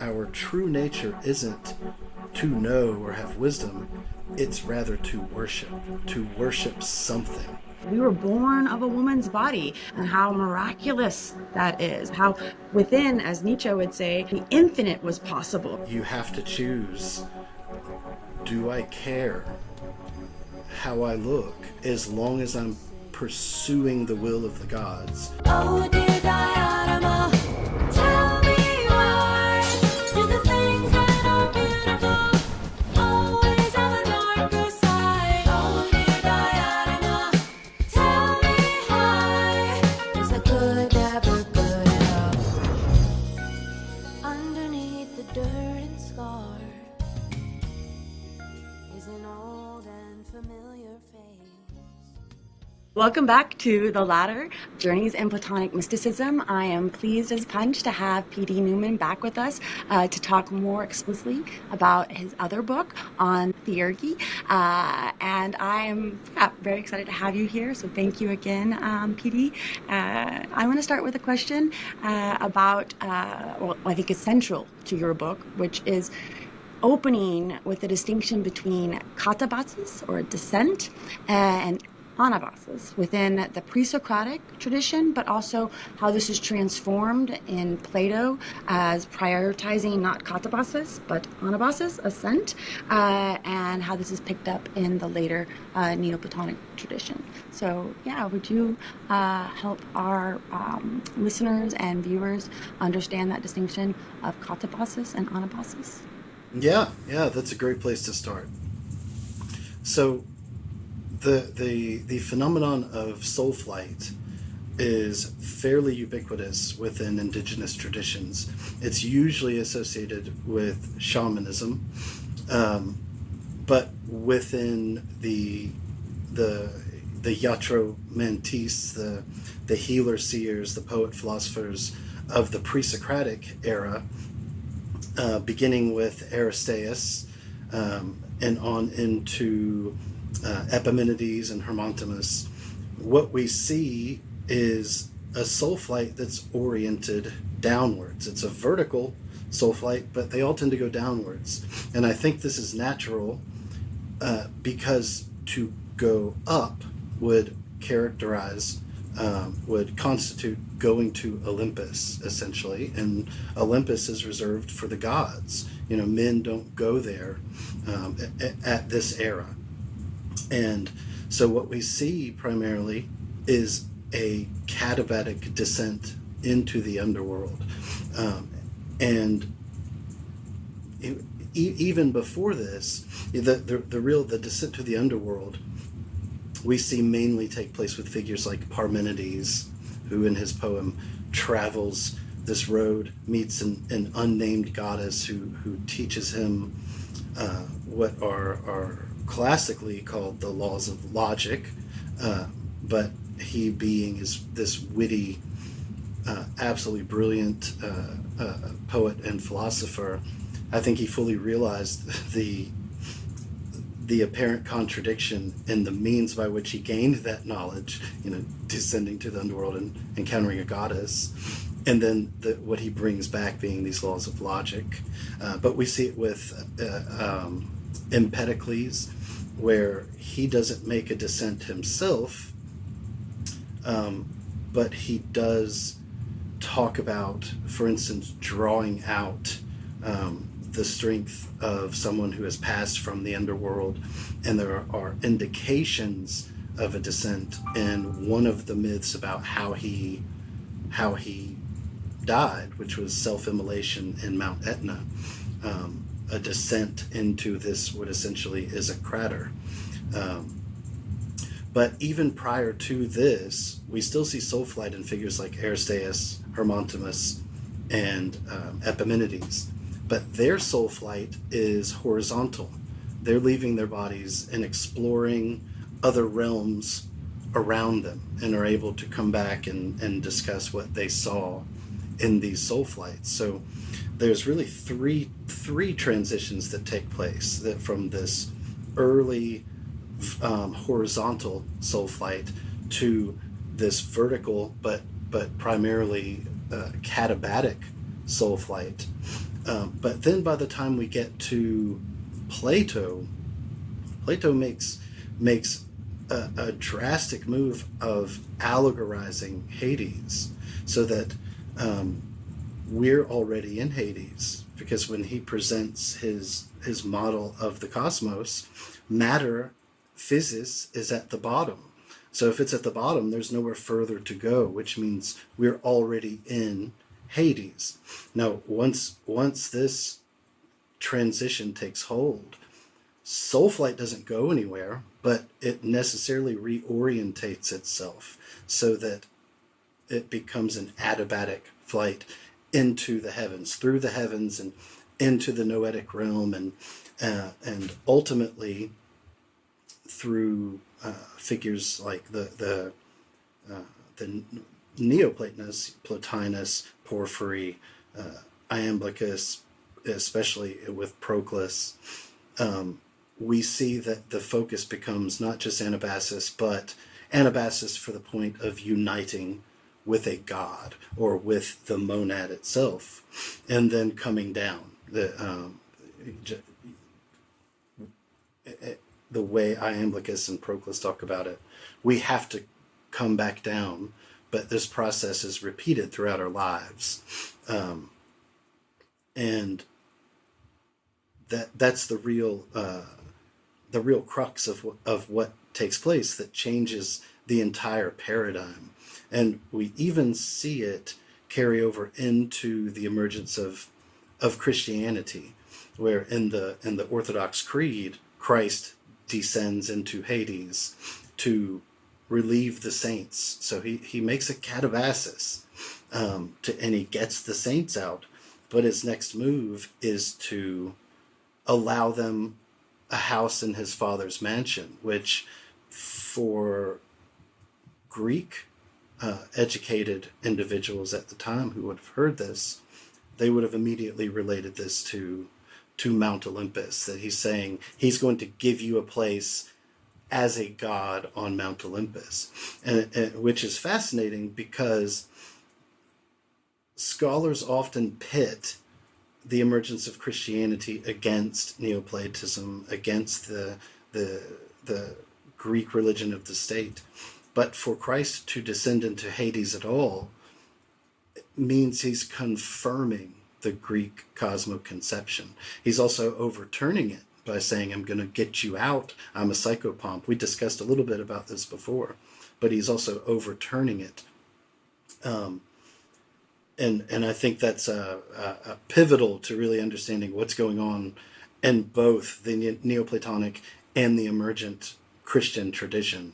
our true nature isn't to know or have wisdom, it's rather to worship something. We were born of a woman's body, and how miraculous that is. How within, as Nietzsche would say, the infinite was possible. You have to choose, do I care how I look as long as I'm pursuing the will of the gods? Oh dear Diana, tell me why do the things that are beautiful always have a darker side? Oh dear Diana, tell me why is the good never good enough? Underneath the dirt and scar is an old and familiar face. Welcome back to The Ladder, Journeys in Platonic Mysticism. I am pleased as punch to have P.D. Newman back with us to talk more explicitly about his other book on Theurgy. And I am very excited to have you here, so thank you again, P.D. I want to start with a question about, I think it's central to your book, which is opening with the distinction between katabasis, or descent, and anabasis within the pre-Socratic tradition, but also how this is transformed in Plato as prioritizing not katabasis, but anabasis, ascent, and how this is picked up in the later Neoplatonic tradition. So, would you help our listeners and viewers understand that distinction of katabasis and anabasis? Yeah, that's a great place to start. So, the phenomenon of soul flight is fairly ubiquitous within indigenous traditions. It's usually associated with shamanism, but within the yatro mantis, the healer seers, the poet philosophers of the pre-Socratic era, beginning with Aristeas and on into Epimenides and Hermontimus, what we see is a soul flight that's oriented downwards. It's a vertical soul flight, but they all tend to go downwards. And I think this is natural because to go up would constitute going to Olympus, essentially. And Olympus is reserved for the gods. Men don't go there at this era. And so what we see primarily is a katabatic descent into the underworld. And even before this, the descent to the underworld, we see mainly take place with figures like Parmenides, who in his poem travels this road, meets an unnamed goddess who teaches him what are classically called the laws of logic, but he being this witty, absolutely brilliant poet and philosopher, I think he fully realized the apparent contradiction in the means by which he gained that knowledge, descending to the underworld and encountering a goddess, and then what he brings back being these laws of logic. But we see it with Empedocles, where he doesn't make a descent himself, but he does talk about, for instance, drawing out the strength of someone who has passed from the underworld, and there are indications of a descent in one of the myths about how he died, which was self-immolation in Mount Etna. A descent into this, what essentially is a crater. But even prior to this, we still see soul flight in figures like Aristeas, Hermontimus, and Epimenides. But their soul flight is horizontal. They're leaving their bodies and exploring other realms around them, and are able to come back and discuss what they saw in these soul flights. So there's really three transitions that take place that from this early horizontal soul flight to this vertical but primarily katabatic soul flight, But then by the time we get to Plato, Plato makes a drastic move of allegorizing Hades, so that we're already in Hades, because when he presents his model of the cosmos, matter, physis, is at the bottom. So if it's at the bottom, there's nowhere further to go, which means we're already in Hades. Now, once this transition takes hold, soul flight doesn't go anywhere, but it necessarily reorientates itself so that it becomes an adiabatic flight into the heavens, through the heavens, and into the noetic realm, and ultimately through figures like the Neoplatonists, Plotinus, Porphyry, Iamblichus, especially with Proclus. We see that the focus becomes not just anabasis, but anabasis for the point of uniting with a god or with the monad itself, and then coming down. The way Iamblichus and Proclus talk about it, we have to come back down, but this process is repeated throughout our lives, and that's the real crux of what takes place, that changes the entire paradigm. And we even see it carry over into the emergence of Christianity, where in the Orthodox Creed, Christ descends into Hades to relieve the saints. So he makes a katabasis, and he gets the saints out. But his next move is to allow them a house in his father's mansion, which for Greek educated individuals at the time who would have heard this, they would have immediately related this to Mount Olympus, that he's saying he's going to give you a place as a god on Mount Olympus, and which is fascinating because scholars often pit the emergence of Christianity against Neoplatonism, against the Greek religion of the state. But for Christ to descend into Hades at all means he's confirming the Greek cosmoconception. He's also overturning it by saying, I'm going to get you out. I'm a psychopomp. We discussed a little bit about this before, but he's also overturning it. And I think that's a pivotal to really understanding what's going on in both the Neoplatonic and the emergent Christian tradition.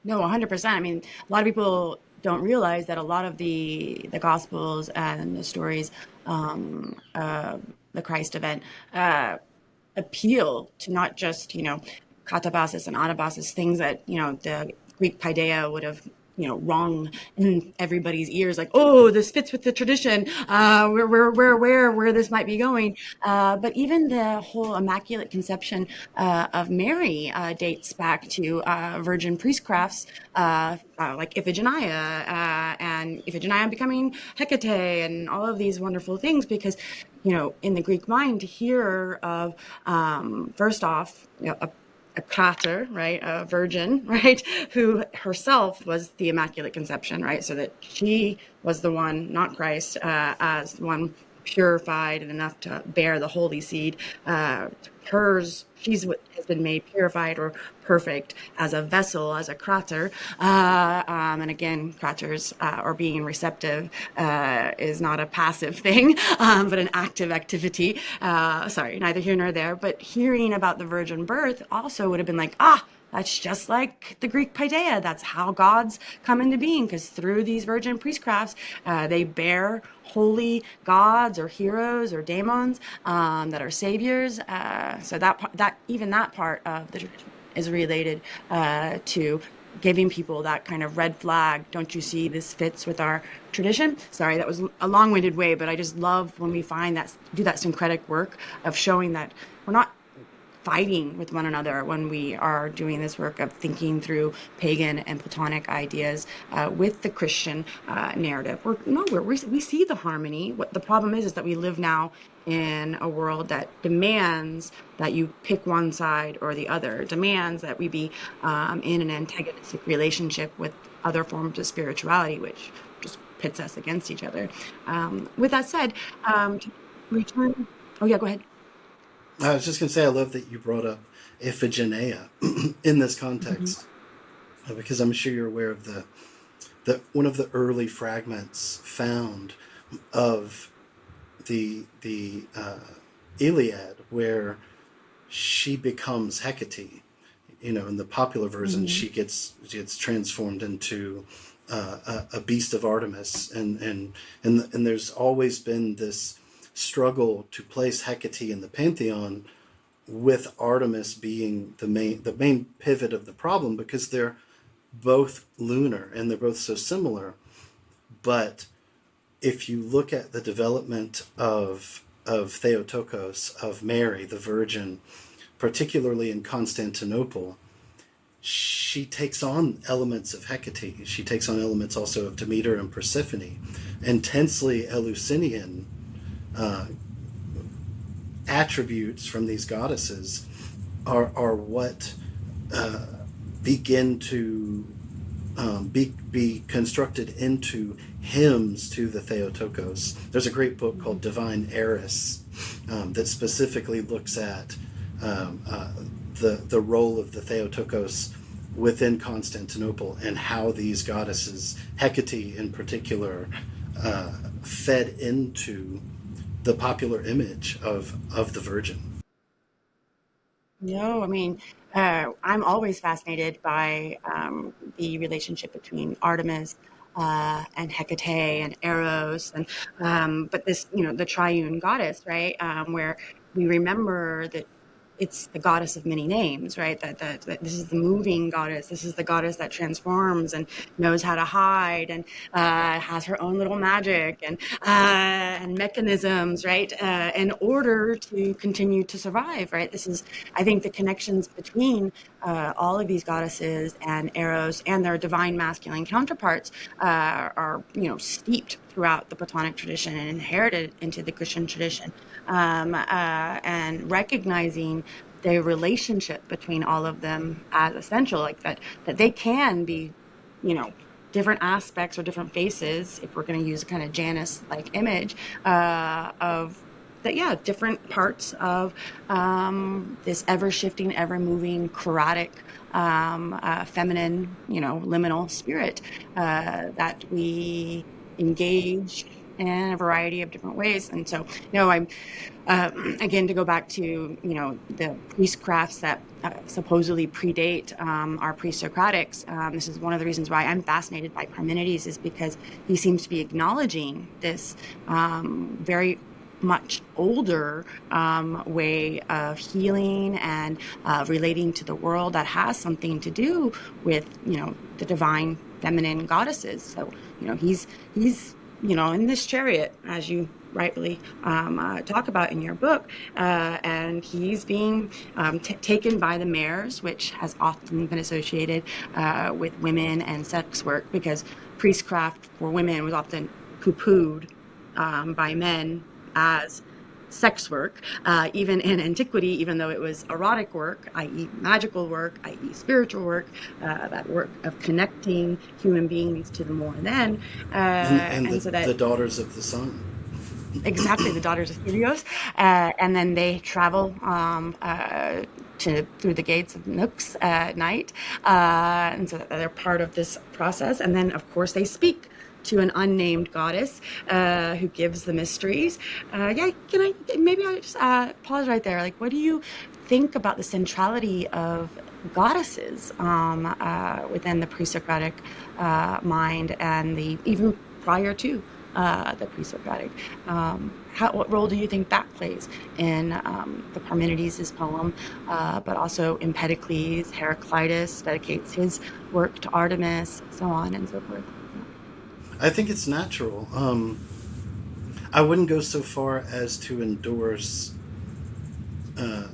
No, 100%. I mean, a lot of people don't realize that a lot of the Gospels and the stories, the Christ event, appeal to not just, katabasis and anabasis, things that, the Greek paideia would have, rung in everybody's ears, like, oh, this fits with the tradition. We're aware where this might be going. But even the whole Immaculate Conception of Mary dates back to virgin priestcrafts like Iphigenia and Iphigenia becoming Hecate and all of these wonderful things, because in the Greek mind, to hear of first off, a pater, right, a virgin, right, who herself was the Immaculate Conception, right, so that she was the one, not Christ, as the one purified and enough to bear the holy seed. She's what has been made purified or perfect as a vessel, as a crater. And again, craters or being receptive is not a passive thing, but an active activity. Sorry, neither here nor there. But hearing about the virgin birth also would have been like, that's just like the Greek paideia. That's how gods come into being, because through these virgin priestcrafts, they bear holy gods or heroes or daemons that are saviors. So that part of the tradition is related to giving people that kind of red flag. Don't you see this fits with our tradition? Sorry, that was a long-winded way, but I just love when we do that syncretic work of showing that we're not fighting with one another when we are doing this work of thinking through pagan and Platonic ideas with the Christian narrative. We see the harmony. What the problem is that we live now in a world that demands that you pick one side or the other, demands that we be in an antagonistic relationship with other forms of spirituality, which just pits us against each other. With that said, to return. Oh yeah, go ahead. I was just going to say, I love that you brought up Iphigenia in this context, because I'm sure you're aware of the one of the early fragments found of the Iliad, where she becomes Hecate. In the popular version, she gets transformed into a beast of Artemis, and there's always been this struggle to place Hecate in the pantheon, with Artemis being the main pivot of the problem, because they're both lunar and they're both so similar. But if you look at the development of Theotokos, of Mary, the Virgin, particularly in Constantinople, she takes on elements of Hecate. She takes on elements also of Demeter and Persephone. Intensely Eleusinian attributes from these goddesses are what begin to be constructed into hymns to the Theotokos. There's a great book called Divine Eris that specifically looks at the role of the Theotokos within Constantinople, and how these goddesses, Hecate in particular, fed into the popular image of the Virgin. No, I mean, I'm always fascinated by the relationship between Artemis and Hecate and Eros, and but this, the triune goddess, right? Where we remember that it's the goddess of many names, right? That this is the moving goddess. This is the goddess that transforms and knows how to hide, and has her own little magic and mechanisms, right? In order to continue to survive, right? This is, I think, the connections between all of these goddesses and Eros and their divine masculine counterparts are steeped throughout the Platonic tradition and inherited into the Christian tradition, and recognizing the relationship between all of them as essential, like that they can be, different aspects or different faces, if we're going to use a kind of Janus-like image, of that, different parts of this ever-shifting, ever-moving, keratic, feminine, liminal spirit that we engage in a variety of different ways. And so, I'm again, to go back to the priestcrafts that supposedly predate our pre-Socratics. This is one of the reasons why I'm fascinated by Parmenides, is because he seems to be acknowledging this very much older way of healing and relating to the world that has something to do with the divine feminine goddesses. So he's in this chariot, as you rightly talk about in your book, and he's being taken by the mares, which has often been associated with women and sex work, because priestcraft for women was often poo-pooed by men as sex work, even in antiquity, even though it was erotic work, i.e. magical work, i.e. spiritual work, that work of connecting human beings to the more than. And so that the daughters of the sun. Exactly, the daughters of Helios, and then they travel through the gates of Nooks at night, and so they're part of this process. And then, of course, they speak to an unnamed goddess who gives the mysteries. Maybe I just pause right there. Like, what do you think about the centrality of goddesses within the pre-Socratic mind, and even prior to the pre-Socratic? What role do you think that plays in the Parmenides' poem, but also Empedocles, Heraclitus dedicates his work to Artemis, so on and so forth? I think it's natural. I wouldn't go so far as to endorse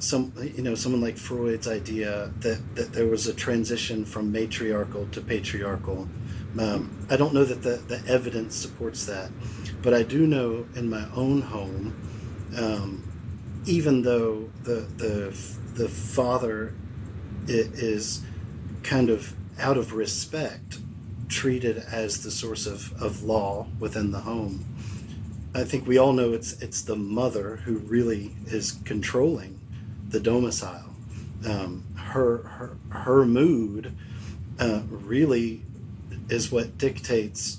someone like Freud's idea that there was a transition from matriarchal to patriarchal. I don't know that the evidence supports that, but I do know in my own home, even though the father is kind of out of respect treated as the source of law within the home, I think we all know it's the mother who really is controlling the domicile. Her mood really is what dictates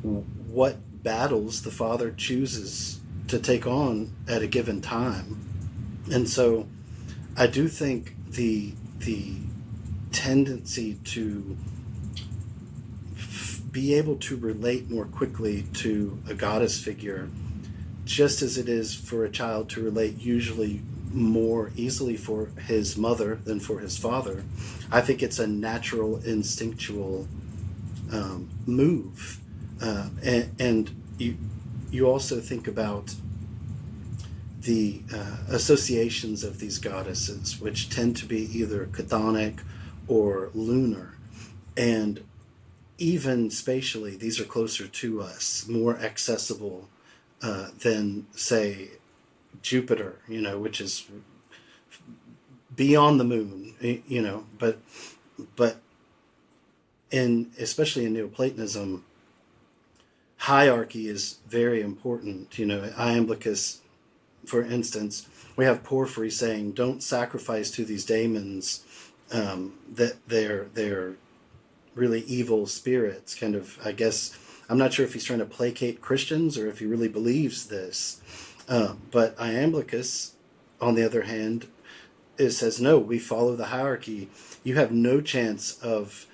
what battles the father chooses to take on at a given time. And so I do think the tendency to be able to relate more quickly to a goddess figure, just as it is for a child to relate usually more easily for his mother than for his father, I think it's a natural instinctual move. And you also think about the associations of these goddesses, which tend to be either chthonic or lunar. And even spatially, these are closer to us, more accessible than, say, Jupiter, which is beyond the moon, but especially in Neoplatonism, hierarchy is very important. Iamblichus, for instance, we have Porphyry saying, don't sacrifice to these daemons, that they're really evil spirits, kind of, I guess. I'm not sure if he's trying to placate Christians or if he really believes this. But Iamblichus, on the other hand, says, no, we follow the hierarchy. You have no chance of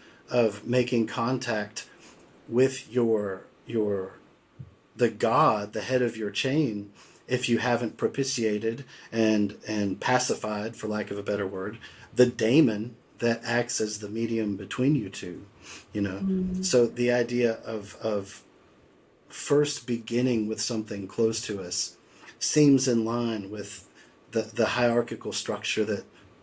making contact with the god, the head of your chain, if you haven't propitiated and pacified, for lack of a better word, the daemon that acts as the medium between you two. So the idea of first beginning with something close to us seems in line with the hierarchical structure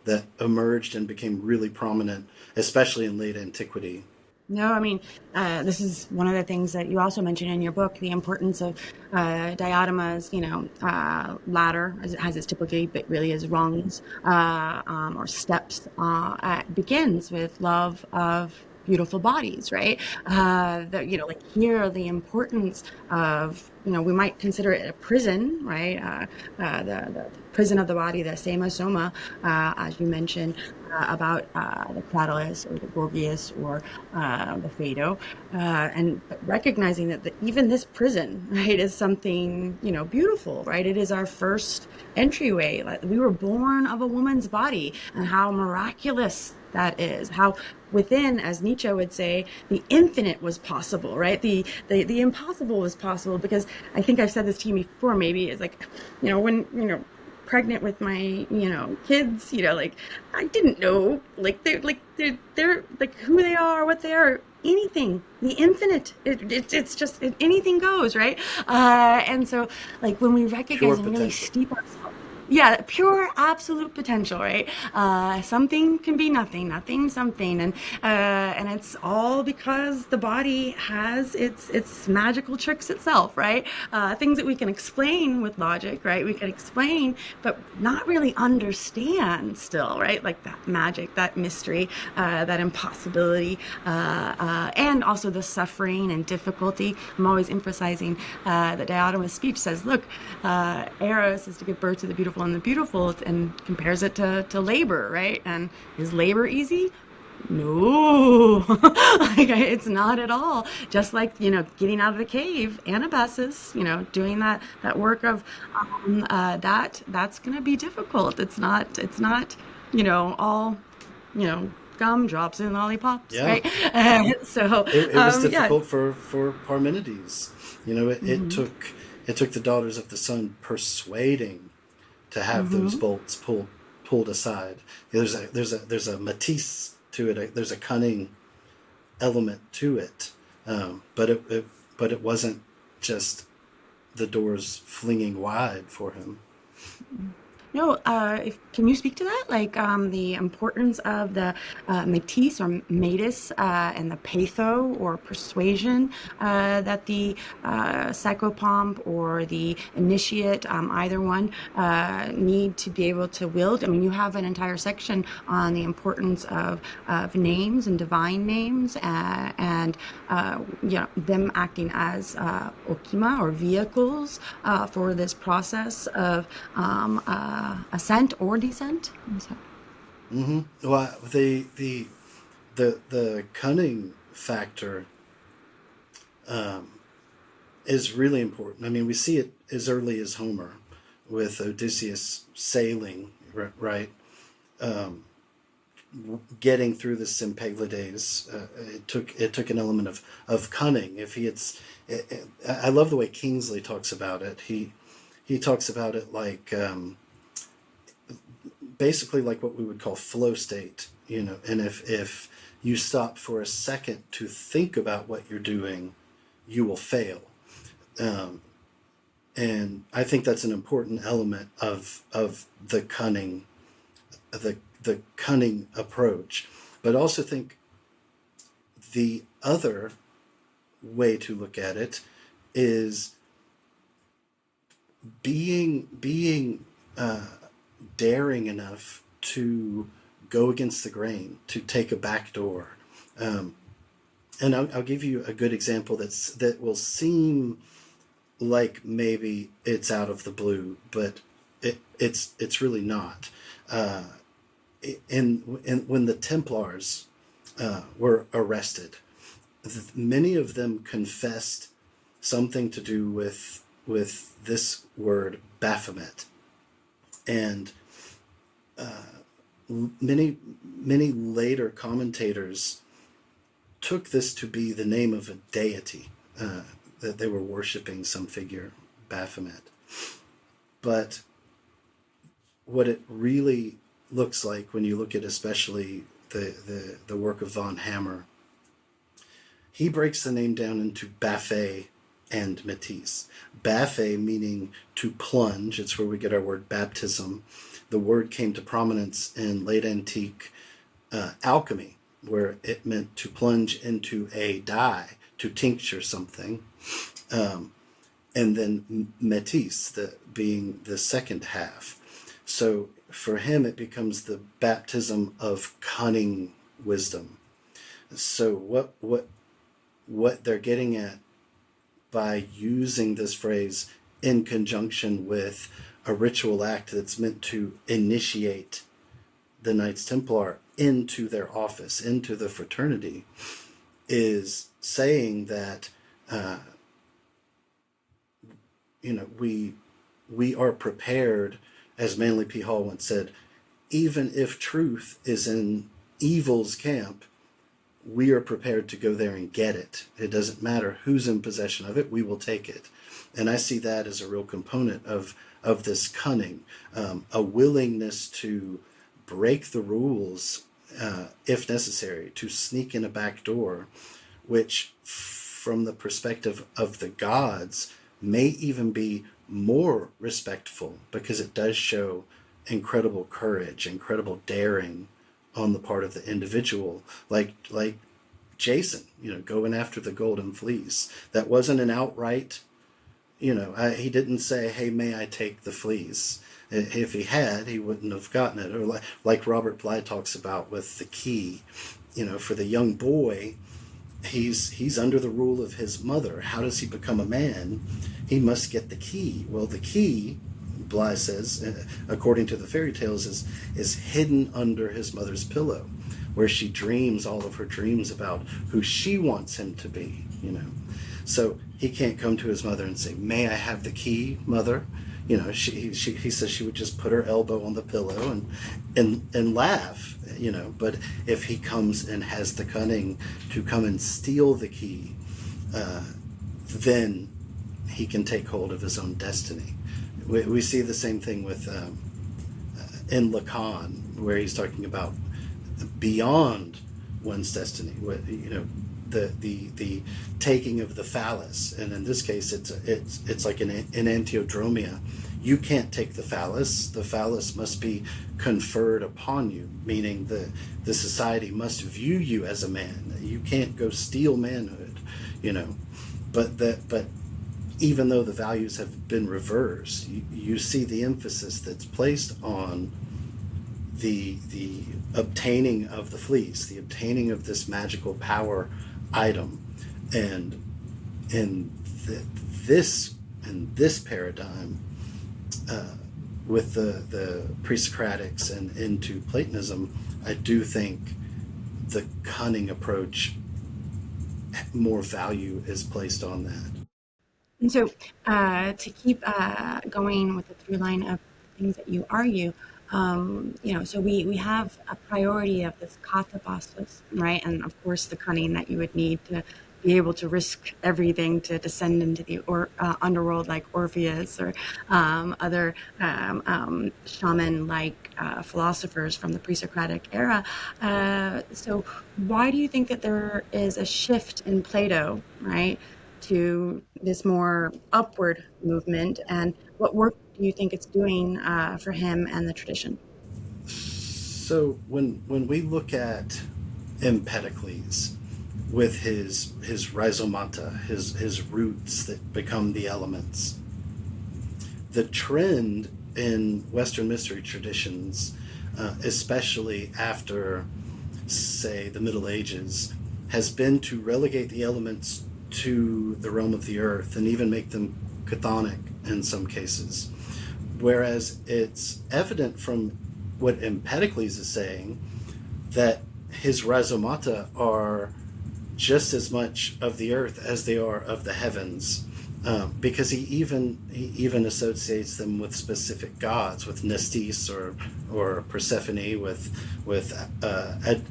that emerged and became really prominent, especially in late antiquity. No, I mean, this is one of the things that you also mentioned in your book, the importance of diademas, ladder, as it has its typically, but really is rungs or steps. Begins with love of beautiful bodies, right? Like here, the importance of, we might consider it a prison, right? The prison of the body, the sema soma, as you mentioned, about the Cratylus or the Gorgias or the Phaedo, and recognizing that even this prison, right, is something, beautiful, right? It is our first entryway. Like, we were born of a woman's body, and how miraculous that is. How within, as Nietzsche would say, the infinite was possible, right? The impossible was possible, because I think I've said this to you before, maybe, is like, when, pregnant with my, kids, like, I didn't know, they're like who they are, what they are, anything, the infinite, it's just, anything goes, right? And so, like, when we recognize and really steep ourselves, pure absolute potential, right? Something can be nothing, nothing something, and it's all because the body has its magical tricks itself, right? Things that we can explain with logic, right? We can explain, but not really understand still, right? Like that magic, that mystery, that impossibility, and also the suffering and difficulty. I'm always emphasizing that Diotima's speech says, look, Eros is to give birth to the beautiful and the beautiful, and compares it to labor, right? And is labor easy? No, like, it's not at all. Just like, getting out of the cave, anabasis, doing that work of that's going to be difficult. It's not all gumdrops and lollipops, right? So it was difficult for Parmenides. It took the daughters of the sun persuading to have those bolts pulled aside. There's a matisse to it. There's a cunning element to it, but it wasn't just the doors flinging wide for him. No, can you speak to that? Like the importance of the metis or metis and the patho or persuasion that the psychopomp or the initiate, either one, need to be able to wield. I mean, you have an entire section on the importance of names and divine names and them acting as okima or vehicles for this process of ascent or descent. Well, the cunning factor is really important. I mean, we see it as early as Homer with Odysseus sailing, right? Getting through the Symplegades, it took an element of cunning. If he had, I love the way Kingsley talks about it. He talks about it like basically like what we would call flow state, And if you stop for a second to think about what you're doing, you will fail. And I think that's an important element of the cunning, the cunning approach. But also think the other way to look at it is being daring enough to go against the grain, to take a back door. And I'll give you a good example that will seem like maybe it's out of the blue, but it's really not. When the Templars were arrested, many of them confessed something to do with this word Baphomet, and many later commentators took this to be the name of a deity, that they were worshiping some figure, Baphomet. But what it really looks like when you look at especially the work of von Hammer, he breaks the name down into Baphe and Metis. Baphe meaning to plunge. It's where we get our word baptism. The word came to prominence in late antique alchemy, where it meant to plunge into a dye, to tincture something. And then Metis, being the second half. So for him, it becomes the baptism of cunning wisdom. So what they're getting at by using this phrase in conjunction with a ritual act that's meant to initiate the Knights Templar into their office, into the fraternity, is saying that we are prepared, as Manly P. Hall once said, even if truth is in evil's camp, we are prepared to go there and get it. It doesn't matter who's in possession of it, we will take it. And I see that as a real component of this cunning, a willingness to break the rules if necessary, to sneak in a back door, which from the perspective of the gods may even be more respectful, because it does show incredible courage, incredible daring on the part of the individual, like Jason, going after the golden fleece. That wasn't an outright, he didn't say, "Hey, may I take the fleece?" If he had, he wouldn't have gotten it. Or like Robert Bly talks about with the key, for the young boy, he's under the rule of his mother. How does he become a man? He must get the key. Well, the key, Bly says, according to the fairy tales, is hidden under his mother's pillow, where she dreams all of her dreams about who she wants him to be, So he can't come to his mother and say, "May I have the key, mother?" He says she would just put her elbow on the pillow and laugh, But if he comes and has the cunning to come and steal the key, then he can take hold of his own destiny. We see the same thing with in Lacan, where he's talking about beyond one's destiny. The taking of the phallus, and in this case, it's like an enantiodromia. You can't take the phallus. The phallus must be conferred upon you, meaning the society must view you as a man. You can't go steal manhood, you know. But even though the values have been reversed, you see the emphasis that's placed on the obtaining of the fleece, the obtaining of this magical power item, and in this paradigm, with the pre-Socratics and into Platonism, I do think the cunning approach, more value is placed on that. And so, to keep going with the through line of things that you argue, so we have a priority of this katabasis, right? And of course, the cunning that you would need to be able to risk everything to descend into the underworld, like Orpheus or other shaman-like philosophers from the pre-Socratic era. So why do you think that there is a shift in Plato, right, to this more upward movement, and what work do you think it's doing for him and the tradition? So when we look at Empedocles with his rhizomata, his roots that become the elements, the trend in Western mystery traditions, especially after, say, the Middle Ages, has been to relegate the elements to the realm of the earth and even make them chthonic in some cases. Whereas it's evident from what Empedocles is saying that his rhizomata are just as much of the earth as they are of the heavens, because he even associates them with specific gods, with Nestis or Persephone, with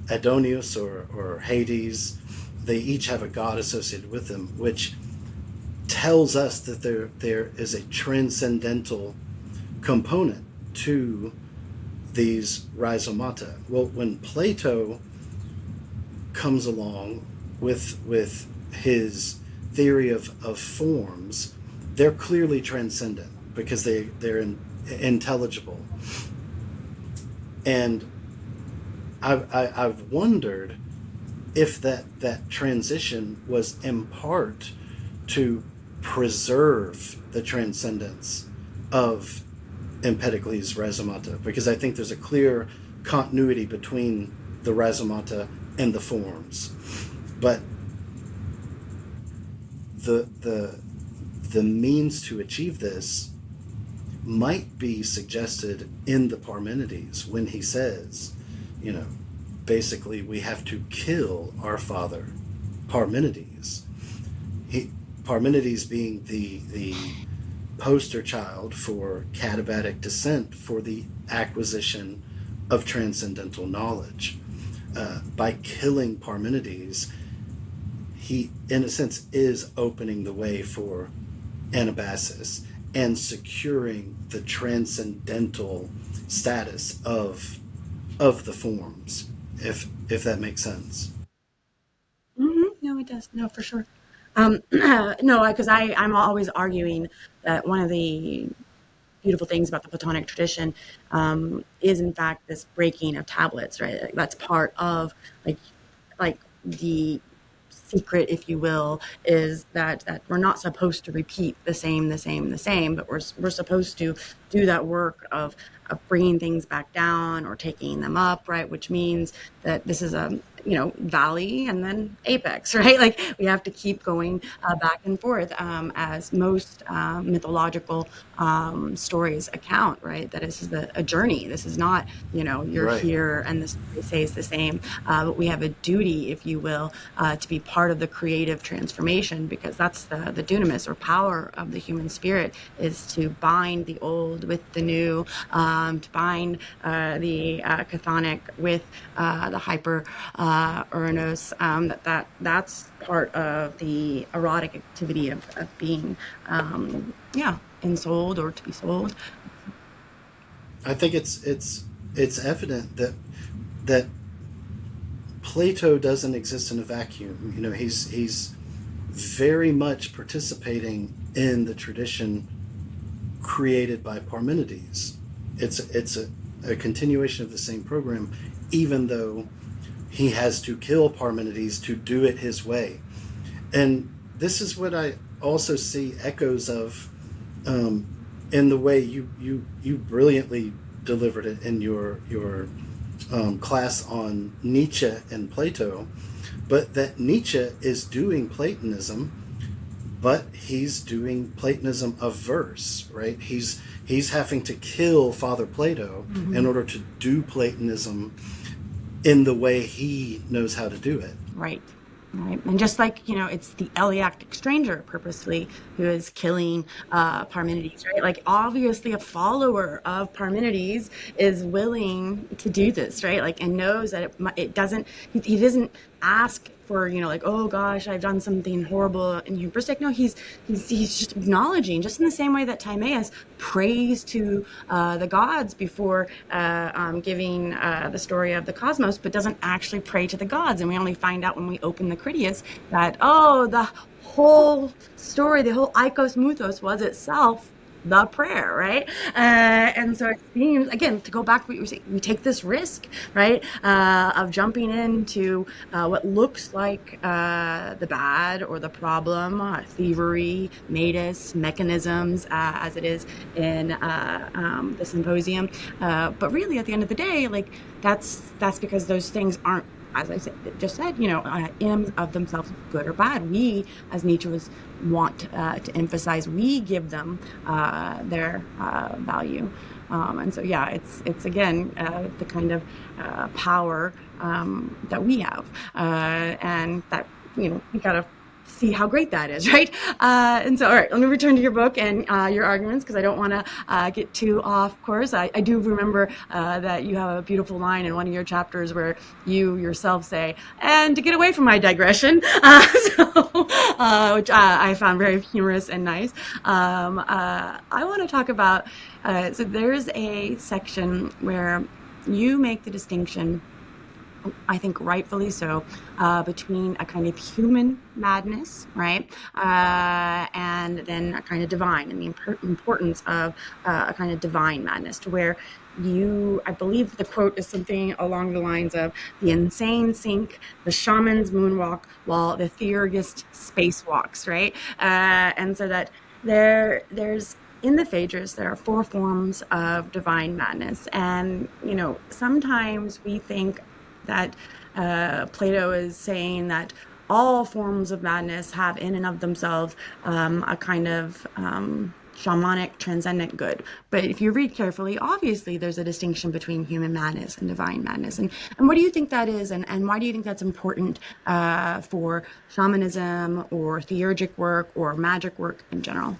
Adonius or Hades. They each have a god associated with them, which tells us that there is a transcendental component to these rhizomata. Well, when Plato comes along with his theory of forms, they're clearly transcendent because they're intelligible. And I've wondered if that transition was in part to preserve the transcendence of Empedocles' rhizomata, because I think there's a clear continuity between the rhizomata and the forms. But the means to achieve this might be suggested in the Parmenides when he says, basically we have to kill our father, Parmenides. Parmenides being the poster child for katabatic descent, for the acquisition of transcendental knowledge. By killing Parmenides, he, in a sense, is opening the way for anabasis and securing the transcendental status of the forms, if that makes sense. No, it does. No, for sure. No, because I'm always arguing that one of the beautiful things about the Platonic tradition is, in fact, this breaking of tablets, right? Like, that's part of like the secret, if you will, is that we're not supposed to repeat the same, but we're supposed to do that work of bringing things back down or taking them up, right? Which means that this is a valley and then apex, right? Like we have to keep going back and forth, as most mythological stories account, right? That this is a journey. This is not, you're Right. here and this stays the same. But we have a duty, if you will, to be part of the creative transformation, because that's the dunamis or power of the human spirit, is to bind the old with the new, to bind the chthonic with the hyper Uranus. That's part of the erotic activity of being, ensouled or to be sold. I think it's evident that Plato doesn't exist in a vacuum. He's very much participating in the tradition created by Parmenides. It's a continuation of the same program, even though he has to kill Parmenides to do it his way. And this is what I also see echoes of in the way you brilliantly delivered it in your class on Nietzsche and Plato, but that Nietzsche is doing Platonism, but he's doing Platonism of verse, right? He's having to kill Father Plato in order to do Platonism in the way he knows how to do it. Right. Right. And just like, it's the Eleactic stranger purposely who is killing Parmenides, right? Like, obviously a follower of Parmenides is willing to do this, right? Like, and knows that it doesn't, he doesn't ask for, like, oh gosh, I've done something horrible and hubristic. No, he's just acknowledging, just in the same way that Timaeus prays to the gods before giving the story of the cosmos, but doesn't actually pray to the gods. And we only find out when we open the Critias that, the whole story, the whole Ikos Muthos was itself the prayer, right? And so it seems, again, to go back to what you were saying, we take this risk, right, of jumping into what looks like the bad or the problem, thievery, matus, mechanisms, as it is in the symposium. But really, at the end of the day, like, that's because those things aren't, as I just said, in of themselves, good or bad. We, as Nietzsche want to emphasize, we give them their value. And so, it's again, the kind of power that we have. And that, we gotta see how great that is, right? And so, all right, let me return to your book and your arguments, because I don't want to get too off course. I do remember that you have a beautiful line in one of your chapters where you yourself say, and to get away from my digression, which I found very humorous and nice. I want to talk about, so there's a section where you make the distinction, I think rightfully so, between a kind of human madness, right, and then a kind of divine, and the importance of a kind of divine madness, to where I believe the quote is something along the lines of, the insane sink, the shaman's moonwalk, while the theurgist spacewalks, right? And so that there's in the Phaedrus, there are 4 forms of divine madness, and sometimes we think that Plato is saying that all forms of madness have in and of themselves a kind of shamanic transcendent good. But if you read carefully, obviously there's a distinction between human madness and divine madness. And what do you think that is, and why do you think that's important for shamanism or theurgic work or magic work in general?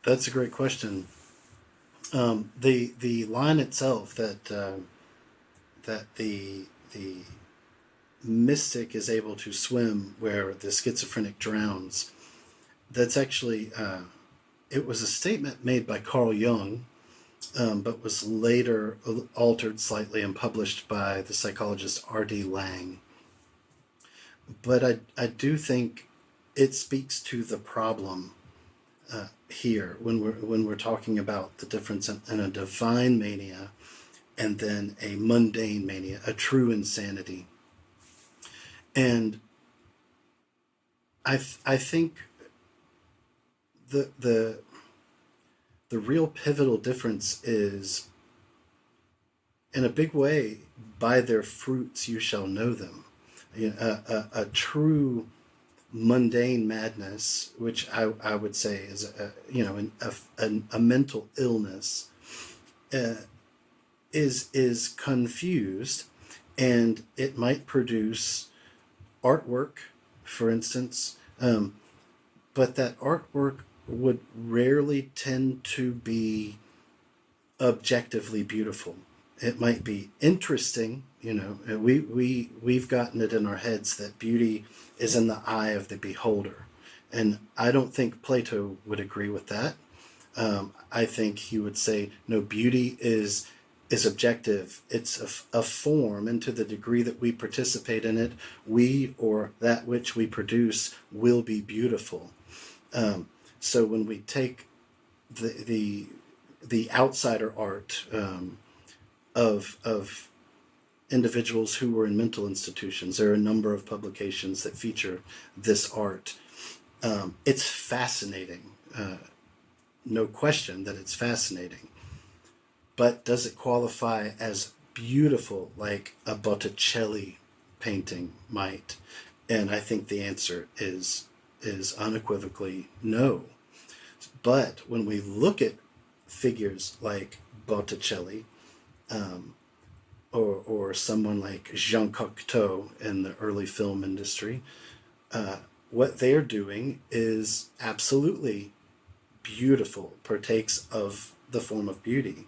That's a great question. The line itself that the mystic is able to swim where the schizophrenic drowns, that's actually it was a statement made by Carl Jung, but was later altered slightly and published by the psychologist R.D. Laing. But I do think it speaks to the problem here when we're talking about the difference in a divine mania and then a mundane mania, a true insanity. And I think the real pivotal difference is, in a big way, by their fruits you shall know them. A true mundane madness, which I would say is a mental illness, is confused, and it might produce artwork, for instance, but that artwork would rarely tend to be objectively beautiful. It might be interesting, we've gotten it in our heads that beauty is in the eye of the beholder. And I don't think Plato would agree with that. I think he would say, no, beauty is objective. It's a form, and to the degree that we participate in it, we or that which we produce will be beautiful. So when we take the outsider art of individuals who were in mental institutions. There are a number of publications that feature this art. It's fascinating, no question that it's fascinating. But does it qualify as beautiful like a Botticelli painting might? And I think the answer is unequivocally no. But when we look at figures like Botticelli, or someone like Jean Cocteau in the early film industry, what they're doing is absolutely beautiful, partakes of the form of beauty.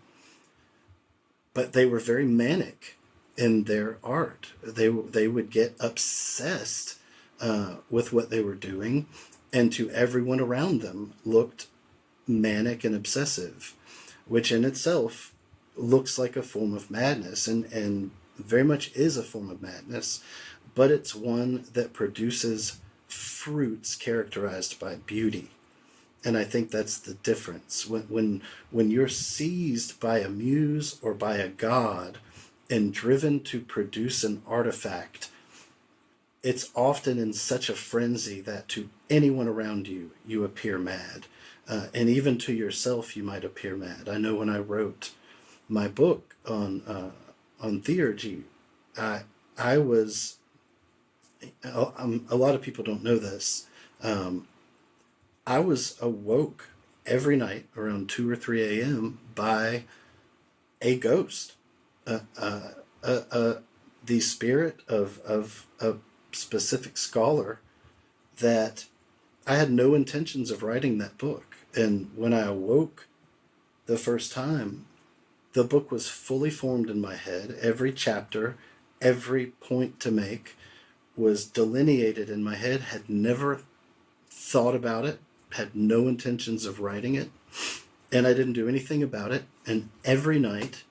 But they were very manic in their art. They would get obsessed with what they were doing, and to everyone around them looked manic and obsessive, which in itself looks like a form of madness, and very much is a form of madness, but it's one that produces fruits characterized by beauty. And I think that's the difference. When you're seized by a muse or by a god and driven to produce an artifact, it's often in such a frenzy that to anyone around you, you appear mad. And even to yourself, you might appear mad. I know when I wrote my book on Theurgy, I was, a lot of people don't know this, I was awoke every night around 2 or 3 a.m. by a ghost, the spirit of a specific scholar that I had no intentions of writing that book. And when I awoke the first time, the book was fully formed in my head. Every chapter, every point to make was delineated in my head, had never thought about it, had no intentions of writing it, and I didn't do anything about it. And every night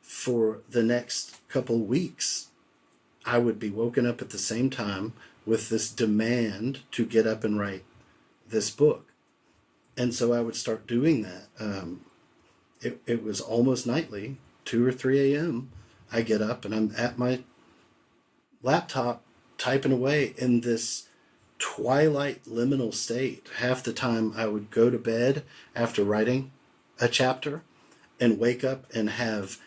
for the next couple weeks, I would be woken up at the same time with this demand to get up and write this book. And so I would start doing that. It was almost nightly, 2 or 3 a.m. I get up and I'm at my laptop typing away in this twilight liminal state. Half the time I would go to bed after writing a chapter and wake up and have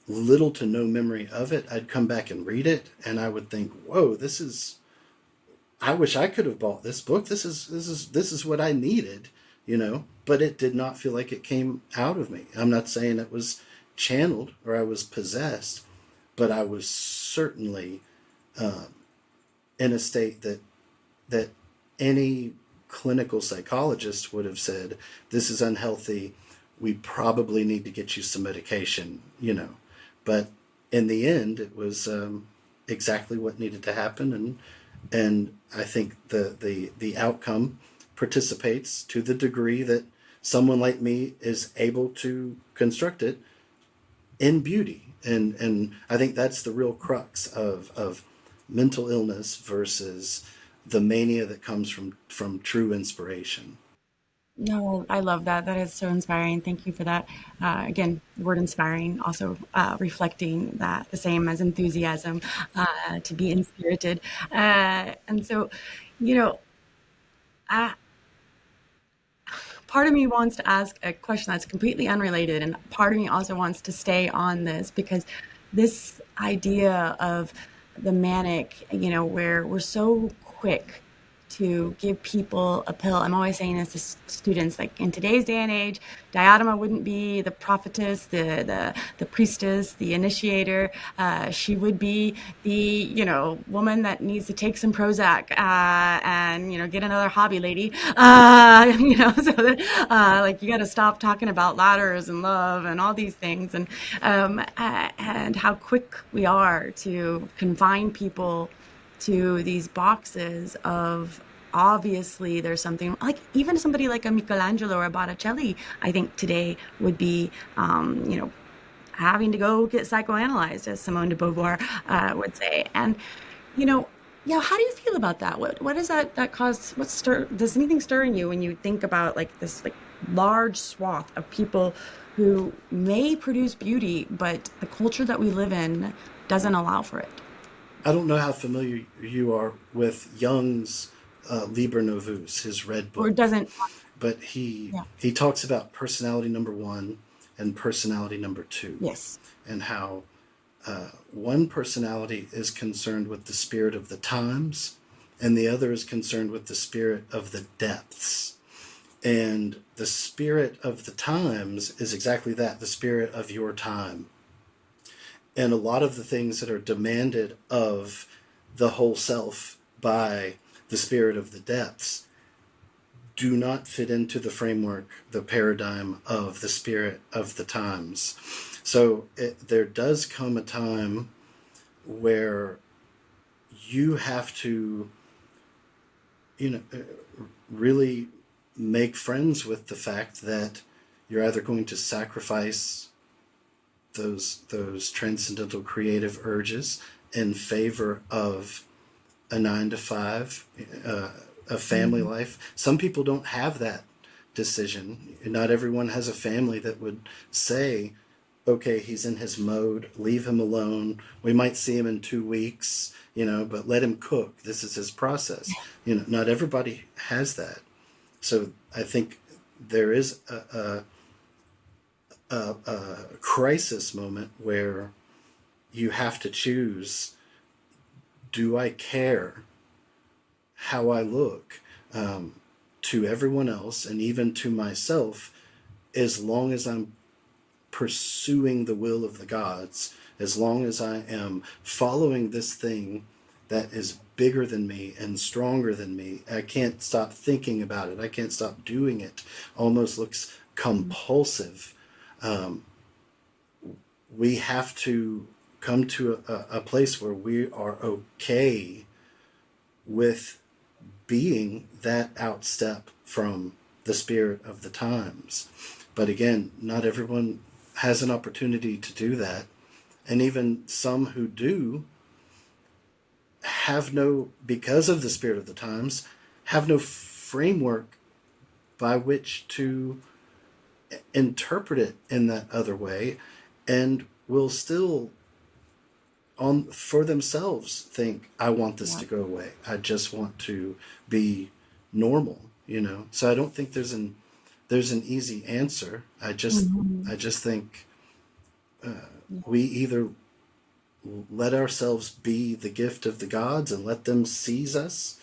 little to no memory of it. I'd come back and read it and I would think, whoa, I wish I could have bought this book. This is what I needed, but it did not feel like it came out of me. I'm not saying it was channeled or I was possessed, but I was certainly in a state that any clinical psychologist would have said, this is unhealthy. We probably need to get you some medication, But in the end, it was exactly what needed to happen, and I think the outcome participates to the degree that someone like me is able to construct it in beauty, and I think that's the real crux of mental illness versus the mania that comes from true inspiration. No, I love that. That is so inspiring. Thank you for that. Again, the word inspiring also reflecting that the same as enthusiasm, to be inspirited. And so, you know, I, part of me wants to ask a question that's completely unrelated, and part of me also wants to stay on this because this idea of the manic, where we're so quick to give people a pill. I'm always saying this to students, like in today's day and age, Diotima wouldn't be the prophetess, the priestess, the initiator. She would be the, woman that needs to take some Prozac, and, get another hobby lady, so that, like, you got to stop talking about ladders and love and all these things. And how quick we are to confine people to these boxes of, obviously there's something, like even somebody like a Michelangelo or a Botticelli, I think today would be, having to go get psychoanalyzed, as Simone de Beauvoir would say. And, how do you feel about that? What does that cause? Does anything stir in you when you think about like this, like large swath of people who may produce beauty, but the culture that we live in doesn't allow for it. I don't know how familiar you are with Jung's Liber Novus, his red Or it book, doesn't, but he yeah, he talks about personality number one and personality number two, yes. and how one personality is concerned with the spirit of the times, and the other is concerned with the spirit of the depths. And the spirit of the times is exactly that, the spirit of your time. And a lot of the things that are demanded of the whole self by the spirit of the depths do not fit into the framework, the paradigm of the spirit of the times. So there does come a time where you have to, really make friends with the fact that you're either going to sacrifice those transcendental creative urges in favor of a 9 to 5, a family Mhm. life. Some people don't have that decision. Not everyone has a family that would say, okay, he's in his mode, leave him alone. We might see him in 2 weeks, but let him cook. This is his process. Not everybody has that. So I think there is a crisis moment where you have to choose, do I care how I look to everyone else and even to myself, as long as I'm pursuing the will of the gods, as long as I am following this thing that is bigger than me and stronger than me. I can't stop thinking about it. I can't stop doing it. Almost looks compulsive. We have to come to a place where we are okay with being that outstep from the spirit of the times. But again, not everyone has an opportunity to do that. And even some who do have no, because of the spirit of the times, have no framework by which to interpret it in that other way, and will still on for themselves think, I want this Yeah. to go away. I just want to be normal, So I don't think there's an easy answer. Mhm. I just think we either let ourselves be the gift of the gods and let them seize us,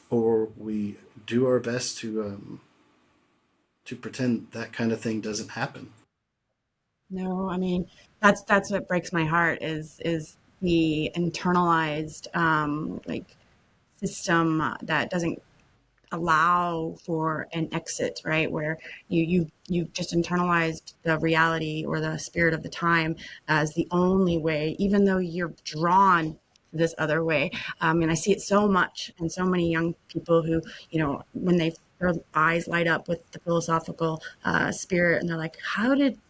or we do our best to pretend that kind of thing doesn't happen. No, I mean, that's what breaks my heart is the internalized like system that doesn't allow for an exit, right? Where you just internalized the reality or the spirit of the time as the only way, even though you're drawn this other way. And I see it so much in so many young people who, when their eyes light up with the philosophical spirit, and they're like,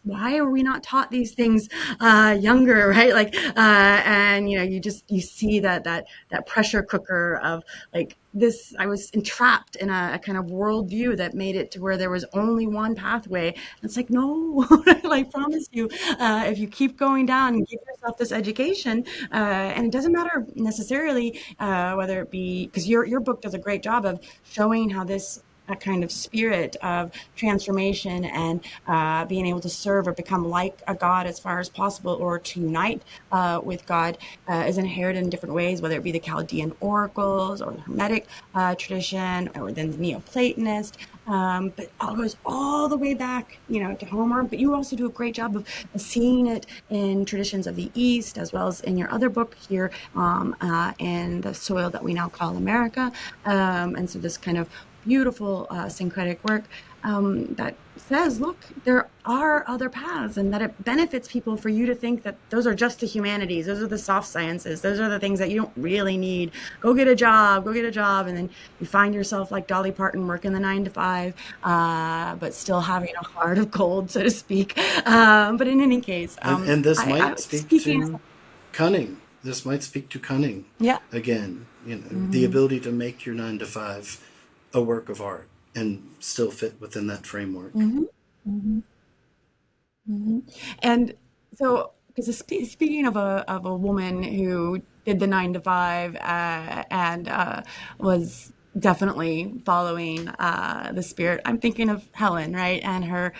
why are we not taught these things younger, right? Like, and you see that pressure cooker of like this. I was entrapped in a kind of worldview that made it to where there was only one pathway. And it's like, no, I promise you, if you keep going down and give yourself this education, and it doesn't matter necessarily whether it be, because your book does a great job of showing how this a kind of spirit of transformation and being able to serve or become like a god as far as possible, or to unite with God, is inherited in different ways, whether it be the Chaldean oracles or the Hermetic tradition, or then the Neoplatonist. But it all goes all the way back, to Homer. But you also do a great job of seeing it in traditions of the East, as well as in your other book here, in the soil that we now call America. And so this kind of beautiful syncretic work that says, look, there are other paths, and that it benefits people for you to think that those are just the humanities, those are the soft sciences, those are the things that you don't really need. Go get a job, and then you find yourself like Dolly Parton, working the 9 to 5, but still having a heart of gold, so to speak. But in any case, And this I might speak speaking, to cunning. This might speak to cunning yeah. again. The Mhm. ability to make your 9 to 5 a work of art. and still fit within that framework. Mm-hmm. Mm-hmm. Mm-hmm. And so, because speaking of a woman who did the 9 to 5 and was definitely following the spirit, I'm thinking of Helen, right, and her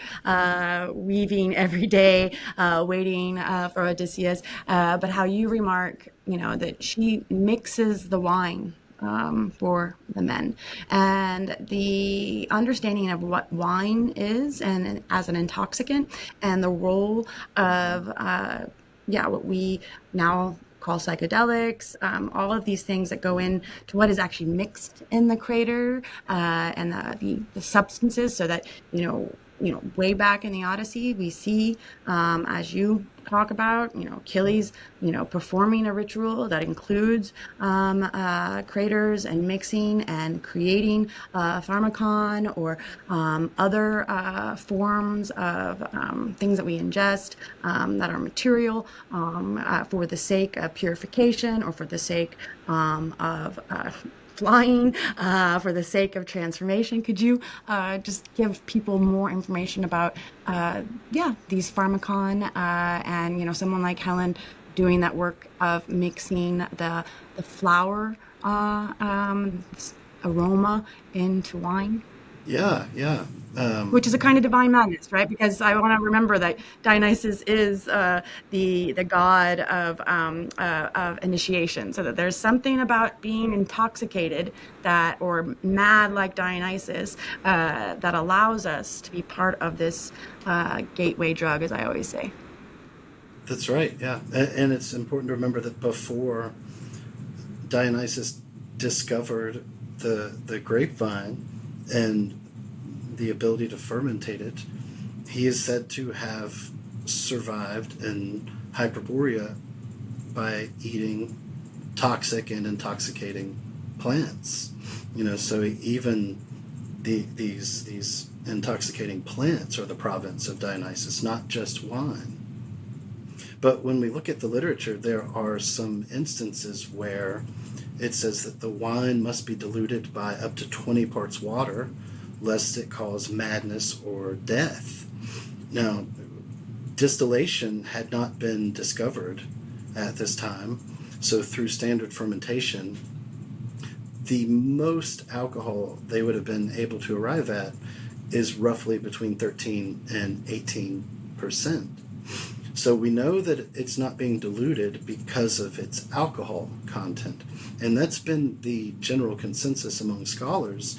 weaving every day, waiting for Odysseus. But how you remark, that she mixes the wine for the men, and the understanding of what wine is and as an intoxicant, and the role of what we now call psychedelics, all of these things that go into what is actually mixed in the crater, and the substances, so that way back in the Odyssey, we see, as you talk about, Achilles, performing a ritual that includes craters and mixing and creating pharmacon or other forms of things that we ingest that are material for the sake of purification, or for the sake of flying, for the sake of transformation. Could you just give people more information about these pharmacon, and someone like Helen doing that work of mixing the flower aroma into wine? Yeah. Which is a kind of divine madness, right? Because I want to remember that Dionysus is the god of initiation, so that there's something about being intoxicated or mad like Dionysus that allows us to be part of this gateway drug, as I always say. That's right, yeah. And it's important to remember that before Dionysus discovered the grapevine and the ability to fermentate it, he is said to have survived in Hyperborea by eating toxic and intoxicating plants. So even these intoxicating plants are the province of Dionysus, not just wine. But when we look at the literature, there are some instances where it says that the wine must be diluted by up to 20 parts water, lest it cause madness or death. Now, distillation had not been discovered at this time, so through standard fermentation, the most alcohol they would have been able to arrive at is roughly between 13 and 18%. So we know that it's not being diluted because of its alcohol content. And that's been the general consensus among scholars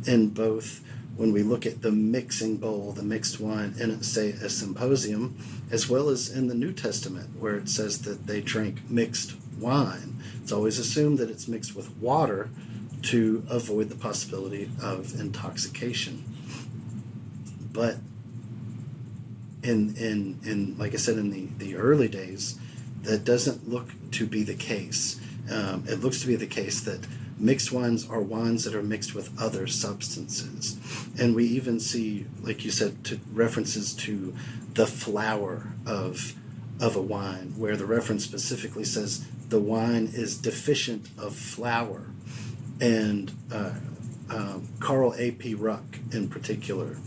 in both when we look at the mixing bowl, the mixed wine, in, say, a symposium, as well as in the New Testament, where it says that they drank mixed wine. It's always assumed that it's mixed with water to avoid the possibility of intoxication. But in like I said, in the early days, that doesn't look to be the case. It looks to be the case that mixed wines are wines that are mixed with other substances. And we even see, like you said, references to the flower of a wine, where the reference specifically says the wine is deficient of flour. And Carl A.P. Ruck, in particular,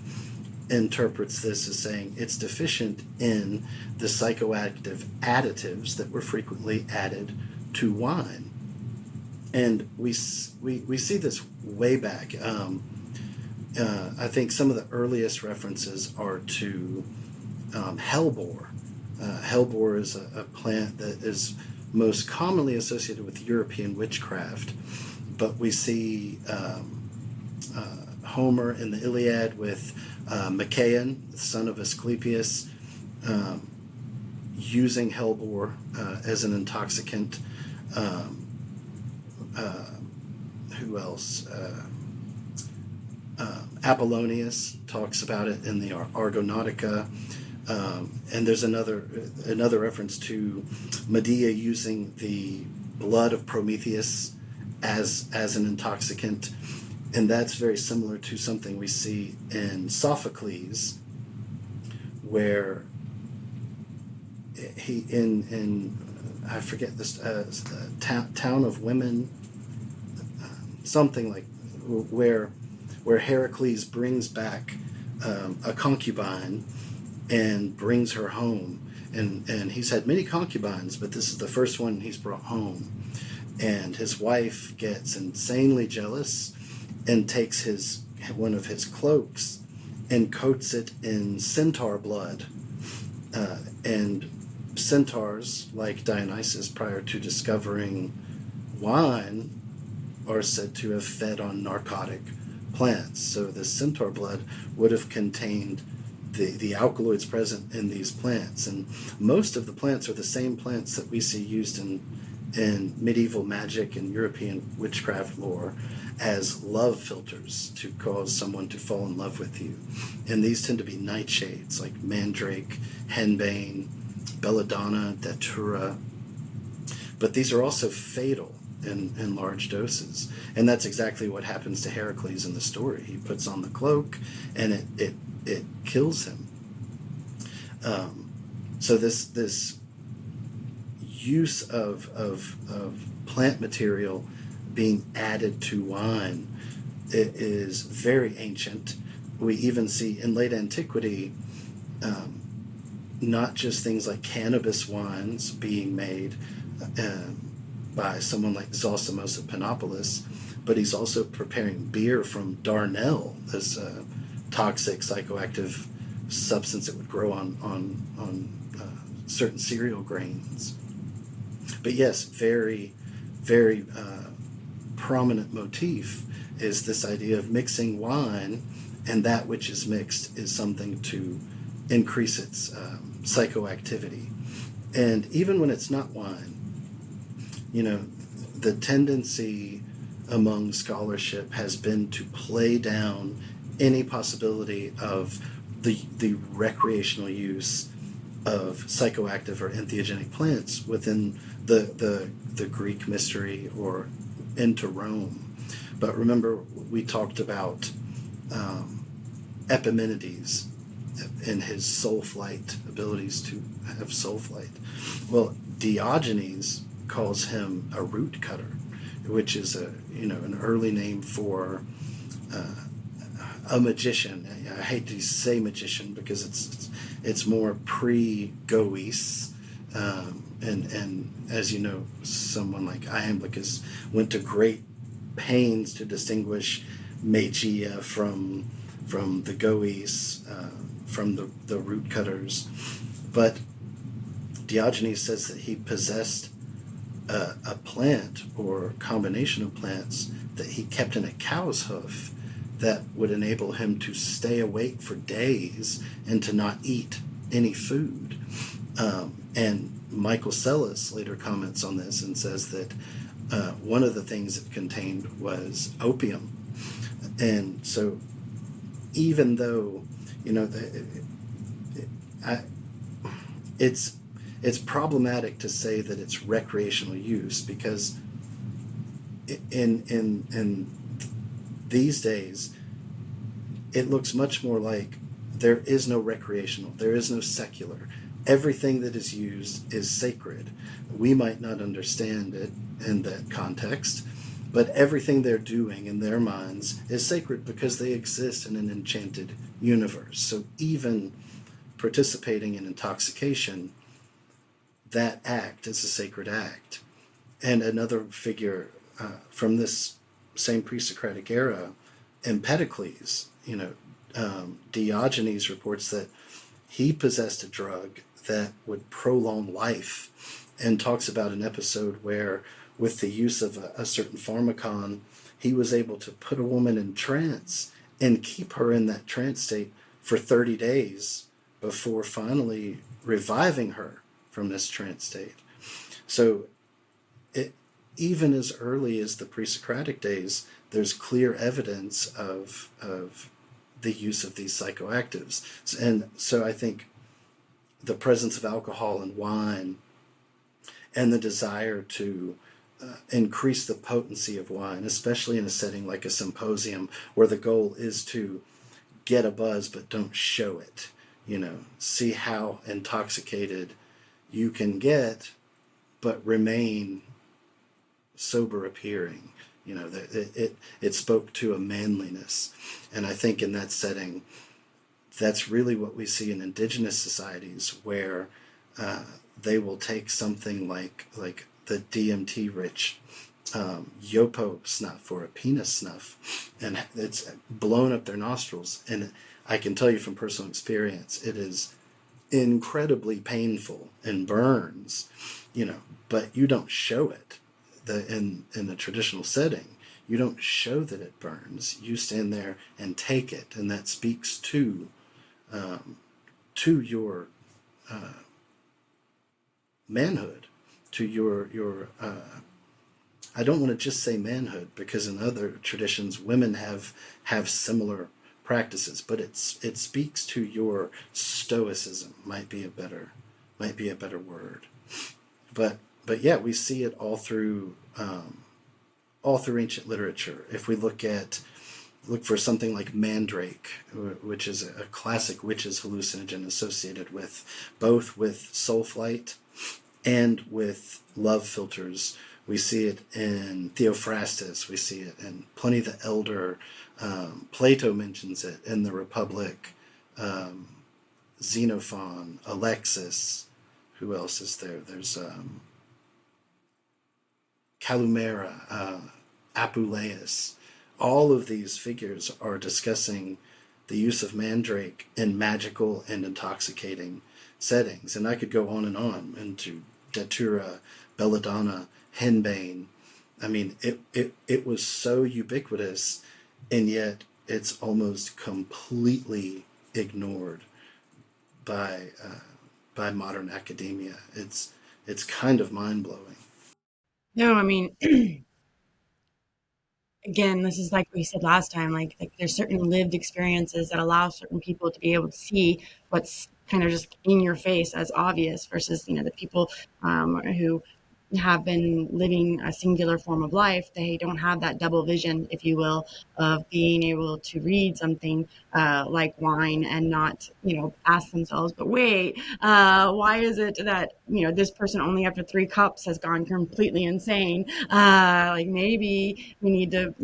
interprets this as saying it's deficient in the psychoactive additives that were frequently added to wine. And we see this way back. I think some of the earliest references are to hellebore. Hellebore is a plant that is most commonly associated with European witchcraft, but we see Homer in the Iliad with Machaon, the son of Asclepius, using hellebore as an intoxicant. Who else? Apollonius talks about it in the Argonautica, and there's another reference to Medea using the blood of Prometheus as an intoxicant, and that's very similar to something we see in Sophocles, where he in I forget this town of women, something like where where Heracles brings back a concubine and brings her home. And he's had many concubines, but this is the first one he's brought home. And his wife gets insanely jealous and takes one of his cloaks and coats it in centaur blood. And centaurs, like Dionysus prior to discovering wine, are said to have fed on narcotic plants. So the centaur blood would have contained the alkaloids present in these plants. And most of the plants are the same plants that we see used in medieval magic and European witchcraft lore as love filters to cause someone to fall in love with you. And these tend to be nightshades like mandrake, henbane, belladonna, datura. But these are also fatal in large doses. And that's exactly what happens to Heracles in the story. He puts on the cloak and it kills him. So this use of plant material being added to wine, it is very ancient. We even see in late antiquity not just things like cannabis wines being made by someone like Zosimus of Panopolis, but he's also preparing beer from darnel, this toxic psychoactive substance that would grow on certain cereal grains. But yes, very, very prominent motif is this idea of mixing wine, and that which is mixed is something to increase its psychoactivity. And even when it's not wine, the tendency among scholarship has been to play down any possibility of the recreational use of psychoactive or entheogenic plants within the Greek mystery or into Rome. But remember, we talked about Epimenides and his soul flight abilities to have soul flight. Well, Diogenes calls him a root cutter, which is an early name for a magician. I hate to say magician because it's more pre-Goes, and as you know, someone like Iamblichus went to great pains to distinguish magia from the Goes, from the root cutters. But Diogenes says that he possessed a plant or combination of plants that he kept in a cow's hoof that would enable him to stay awake for days and to not eat any food. And Michael Sellis later comments on this and says that one of the things it contained was opium. And so even though, it's problematic to say that it's recreational use, because in these days it looks much more like there is no recreational, there is no secular. Everything that is used is sacred. We might not understand it in that context, but everything they're doing in their minds is sacred because they exist in an enchanted universe. So even participating in intoxication, that act is a sacred act. And another figure from this same pre-Socratic era, Empedocles, Diogenes reports that he possessed a drug that would prolong life, and talks about an episode where, with the use of a certain pharmacon, he was able to put a woman in trance and keep her in that trance state for 30 days before finally reviving her from this trance state. So even as early as the pre-Socratic days, there's clear evidence of the use of these psychoactives. And so I think the presence of alcohol and wine and the desire to increase the potency of wine, especially in a setting like a symposium where the goal is to get a buzz but don't show it, see how intoxicated you can get but remain sober appearing. It spoke to a manliness, and I think in that setting, that's really what we see in indigenous societies, where they will take something like the DMT rich yopo snuff or a penis snuff, and it's blown up their nostrils. And I can tell you from personal experience, it is incredibly painful and burns, but you don't show it. In the traditional setting, you don't show that it burns. You stand there and take it, and that speaks to your manhood, to your I don't want to just say manhood, because in other traditions women have similar practices, but it speaks to your stoicism, might be a better word. But yeah, we see it all through ancient literature. If we look for something like mandrake, which is a classic witch's hallucinogen associated with both with soul flight and with love filters. We see it in Theophrastus. We see it in Pliny the Elder. Plato mentions it in the Republic. Xenophon, Alexis. Who else is there? There's Calumera, Apuleius. All of these figures are discussing the use of mandrake in magical and intoxicating settings. And I could go on into Datura, Belladonna, Henbane. I mean, it was so ubiquitous, and yet it's almost completely ignored by modern academia. It's kind of mind-blowing. No, I mean, again, this is like we said last time, like there's certain lived experiences that allow certain people to be able to see what's kind of just in your face as obvious versus, the people who have been living a singular form of life. They don't have that double vision, if you will, of being able to read something like wine and not, ask themselves, but wait, why is it that, this person only after 3 cups has gone completely insane? Like maybe we need to,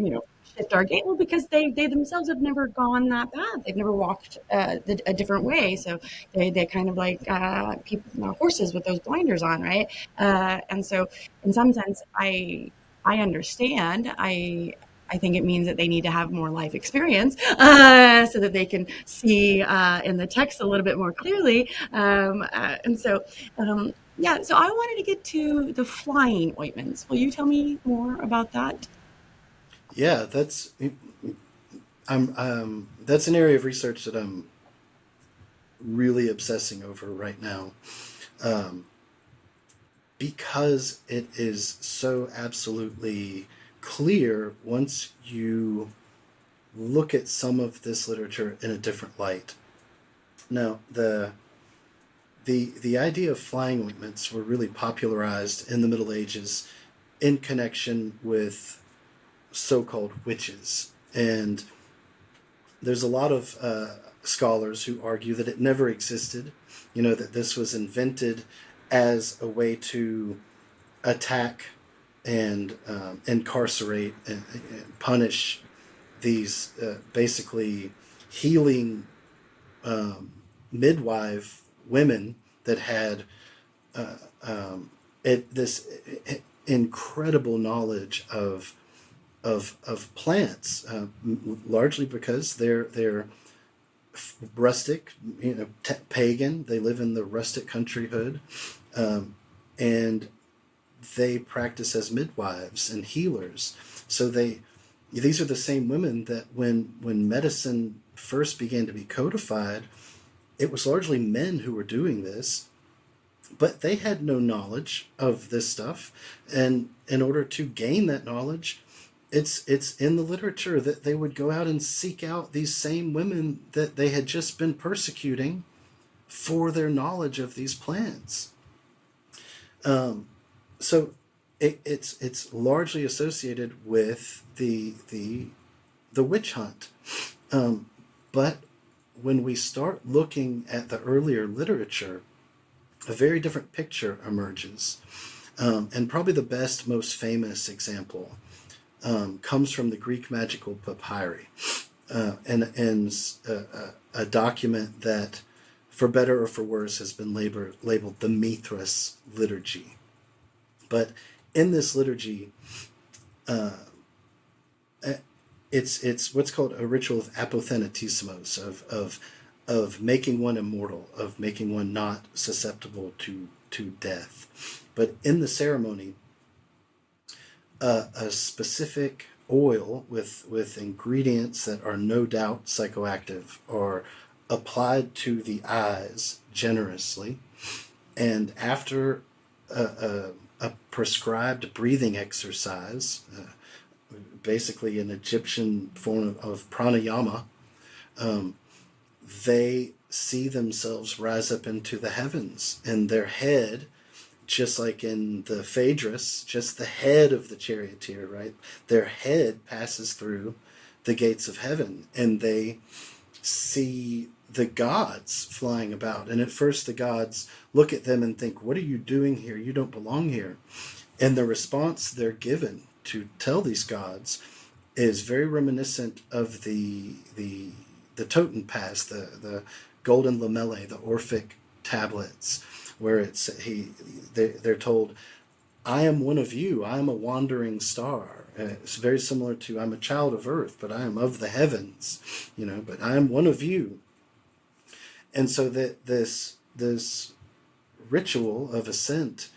shift our gait. Well, because they themselves have never gone that path. They've never walked a different way. So they kind of like people, horses with those blinders on, right? And so in some sense, I understand. I think it means that they need to have more life experience so that they can see in the text a little bit more clearly. And so, yeah, so I wanted to get to the flying ointments. Will you tell me more about that? Yeah, that's an area of research that I'm really obsessing over right now, because it is so absolutely clear once you look at some of this literature in a different light. Now, the idea of flying ointments were really popularized in the Middle Ages in connection with so-called witches, and there's a lot of scholars who argue that it never existed, that this was invented as a way to attack and incarcerate and punish these basically healing midwife women that had this incredible knowledge of plants, largely because they're rustic, pagan. They live in the rustic countryhood, and they practice as midwives and healers. So these are the same women that when medicine first began to be codified, it was largely men who were doing this, but they had no knowledge of this stuff, and in order to gain that knowledge, it's in the literature that they would go out and seek out these same women that they had just been persecuting for their knowledge of these plants. So it's largely associated with the witch hunt. But when we start looking at the earlier literature, a very different picture emerges. And probably the best, most famous example comes from the Greek magical papyri, and a document that, for better or for worse, has been labeled the Mithras liturgy. But in this liturgy, it's what's called a ritual of apothanatismos, of making one immortal, of making one not susceptible to death. But in the ceremony, a specific oil with ingredients that are no doubt psychoactive are applied to the eyes generously, and after a prescribed breathing exercise, basically an Egyptian form of pranayama, they see themselves rise up into the heavens, and their head, just like in the Phaedrus, just the head of the charioteer, right? Their head passes through the gates of heaven, and they see the gods flying about. And at first the gods look at them and think, what are you doing here? You don't belong here. And the response they're given to tell these gods is very reminiscent of the Totem Pass, the golden lamellae, the Orphic tablets, where they're told, I am one of you, I am a wandering star. It's very similar to, I'm a child of earth, but I am of the heavens, but I am one of you. And so that this ritual of ascent,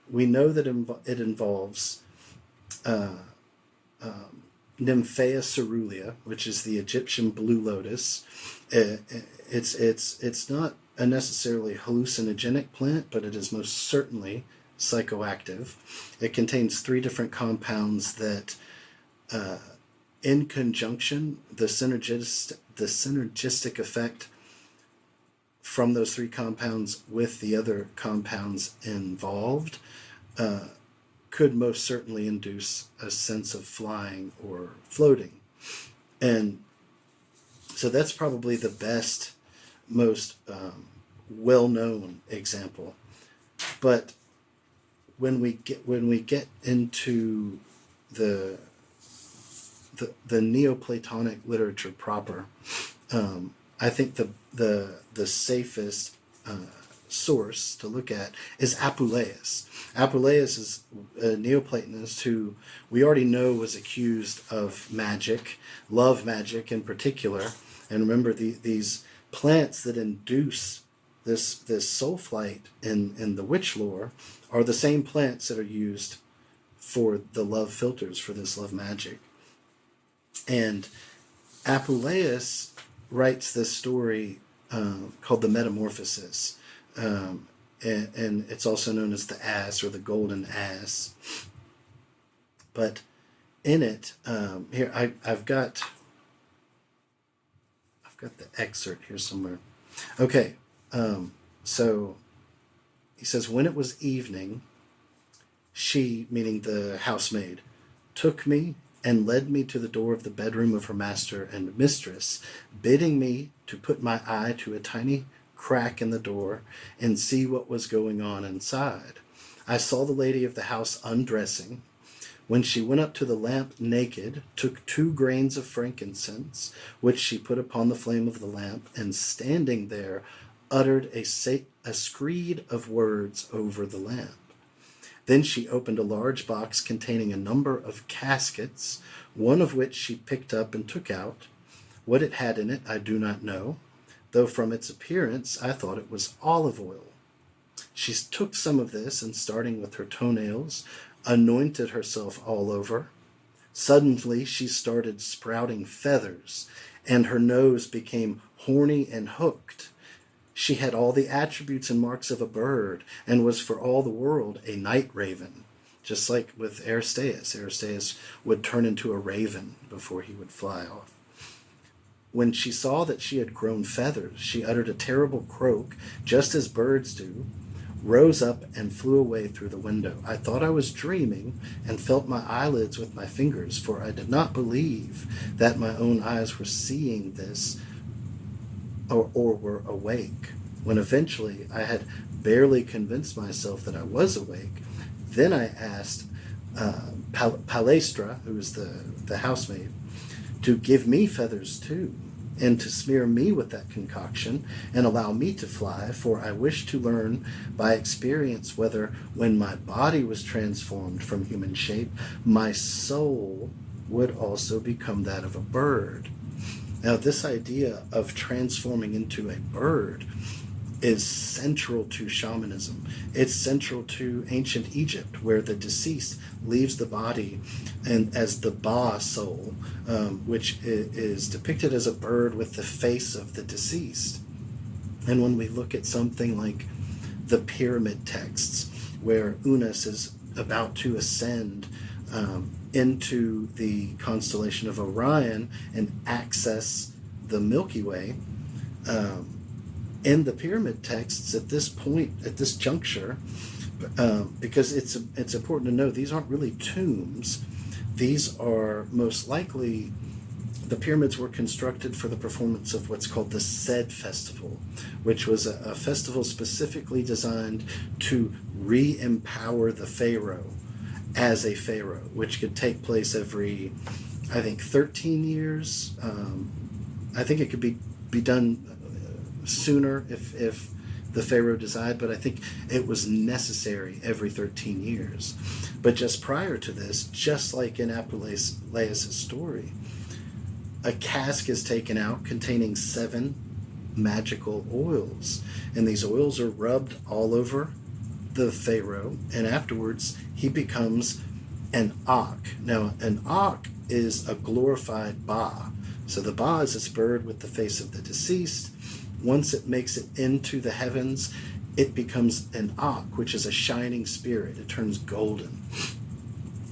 we know that it involves Nymphaea cerulea, which is the Egyptian blue lotus. It's not a necessarily hallucinogenic plant, but it is most certainly psychoactive. It contains 3 different compounds that, in conjunction, the synergistic effect from those 3 compounds with the other compounds involved could most certainly induce a sense of flying or floating. And so that's probably the best, most well-known example. But when we get into the Neoplatonic literature proper, I think the safest source to look at is Apuleius. Apuleius is a Neoplatonist who we already know was accused of magic, love magic in particular. And remember, these plants that induce this soul flight in the witch lore are the same plants that are used for the love filters for this love magic. And Apuleius writes this story called the Metamorphosis, and it's also known as the Ass or the Golden Ass. But in it, here I've got the excerpt here somewhere. Okay, so he says, when it was evening, she, meaning the housemaid, took me and led me to the door of the bedroom of her master and mistress, bidding me to put my eye to a tiny crack in the door and see what was going on inside. I saw the lady of the house undressing. When she went up to the lamp naked, took 2 grains of frankincense, which she put upon the flame of the lamp, and standing there, uttered a screed of words over the lamp. Then she opened a large box containing a number of caskets, one of which she picked up and took out. What it had in it I do not know, though from its appearance I thought it was olive oil. She took some of this, and starting with her toenails, anointed herself all over. Suddenly she started sprouting feathers, and her nose became horny and hooked. She had all the attributes and marks of a bird, and was for all the world a night raven, just like with Aristeas. Aristeas would turn into a raven before he would fly off. When she saw that she had grown feathers, she uttered a terrible croak, just as birds do, rose up and flew away through the window. I thought I was dreaming, and felt my eyelids with my fingers, for I did not believe that my own eyes were seeing this or were awake. When eventually I had barely convinced myself that I was awake, then I asked, Palestra, who was the housemaid, to give me feathers too, and to smear me with that concoction, and allow me to fly, for I wish to learn by experience whether, when my body was transformed from human shape, my soul would also become that of a bird. Now, this idea of transforming into a bird is central to shamanism. It's central to ancient Egypt, where the deceased leaves the body and as the Ba soul, which is depicted as a bird with the face of the deceased. And when we look at something like the pyramid texts, where Unas is about to ascend into the constellation of Orion and access the Milky Way, in the pyramid texts at this point, at this juncture, because it's important to know these aren't really tombs. These are most likely, the pyramids were constructed for the performance of what's called the Sed Festival, which was a festival specifically designed to re-empower the pharaoh as a pharaoh, which could take place every, I think, 13 years. I think it could be done sooner if the pharaoh desired, but I think it was necessary every 13 years. But just prior to this, just like in Apuleius' story, a cask is taken out containing 7 magical oils, and these oils are rubbed all over the pharaoh, and afterwards he becomes an Ak. Now, an Ak is a glorified Ba. So the Ba is this bird with the face of the deceased. Once it makes it into the heavens, it becomes an Ak, which is a shining spirit. It turns golden.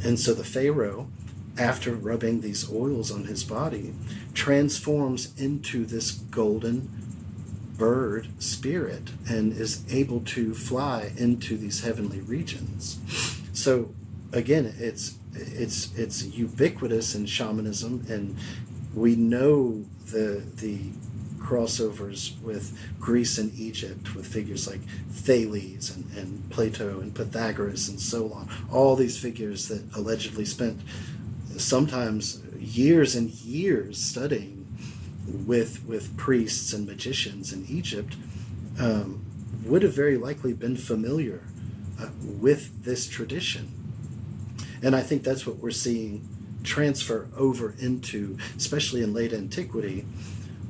And so the pharaoh, after rubbing these oils on his body, transforms into this golden bird spirit and is able to fly into these heavenly regions. So again, it's ubiquitous in shamanism, and we know the crossovers with Greece and Egypt with figures like Thales and Plato and Pythagoras and so on. All these figures that allegedly spent sometimes years and years studying with priests and magicians in Egypt would have very likely been familiar with this tradition. And I think that's what we're seeing transfer over into, especially in late antiquity,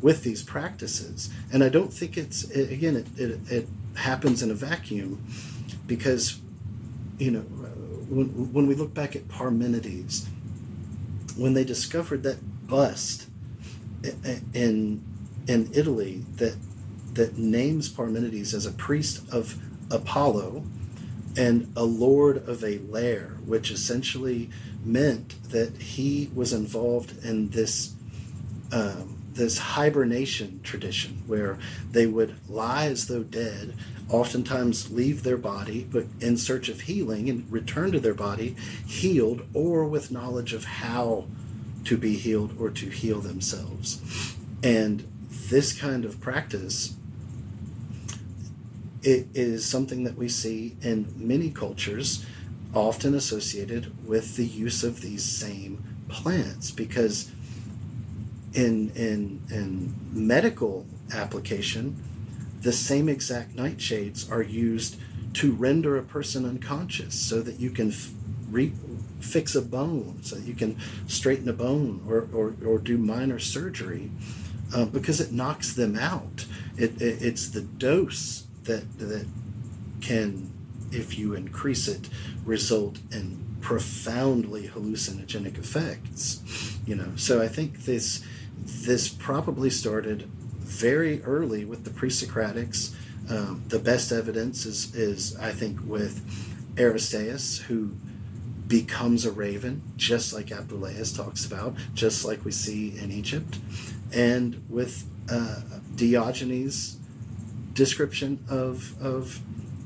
with these practices. And I don't think it happens in a vacuum, because, when we look back at Parmenides, when they discovered that bust in Italy that names Parmenides as a priest of Apollo and a lord of a lair, which essentially meant that he was involved in this hibernation tradition where they would lie as though dead, oftentimes leave their body, but in search of healing, and return to their body healed or with knowledge of how to be healed or to heal themselves. And this kind of practice, it is something that we see in many cultures, often associated with the use of these same plants, because in medical application, the same exact nightshades are used to render a person unconscious, so that you can fix a bone, so that you can straighten a bone or do minor surgery, because it knocks them out. It's the dose that can, if you increase it, result in profoundly hallucinogenic effects. So I think this probably started very early with the pre-Socratics. The best evidence is I think with Aristeas, who becomes a raven, just like Apuleius talks about, just like we see in Egypt, and with Diogenes' description of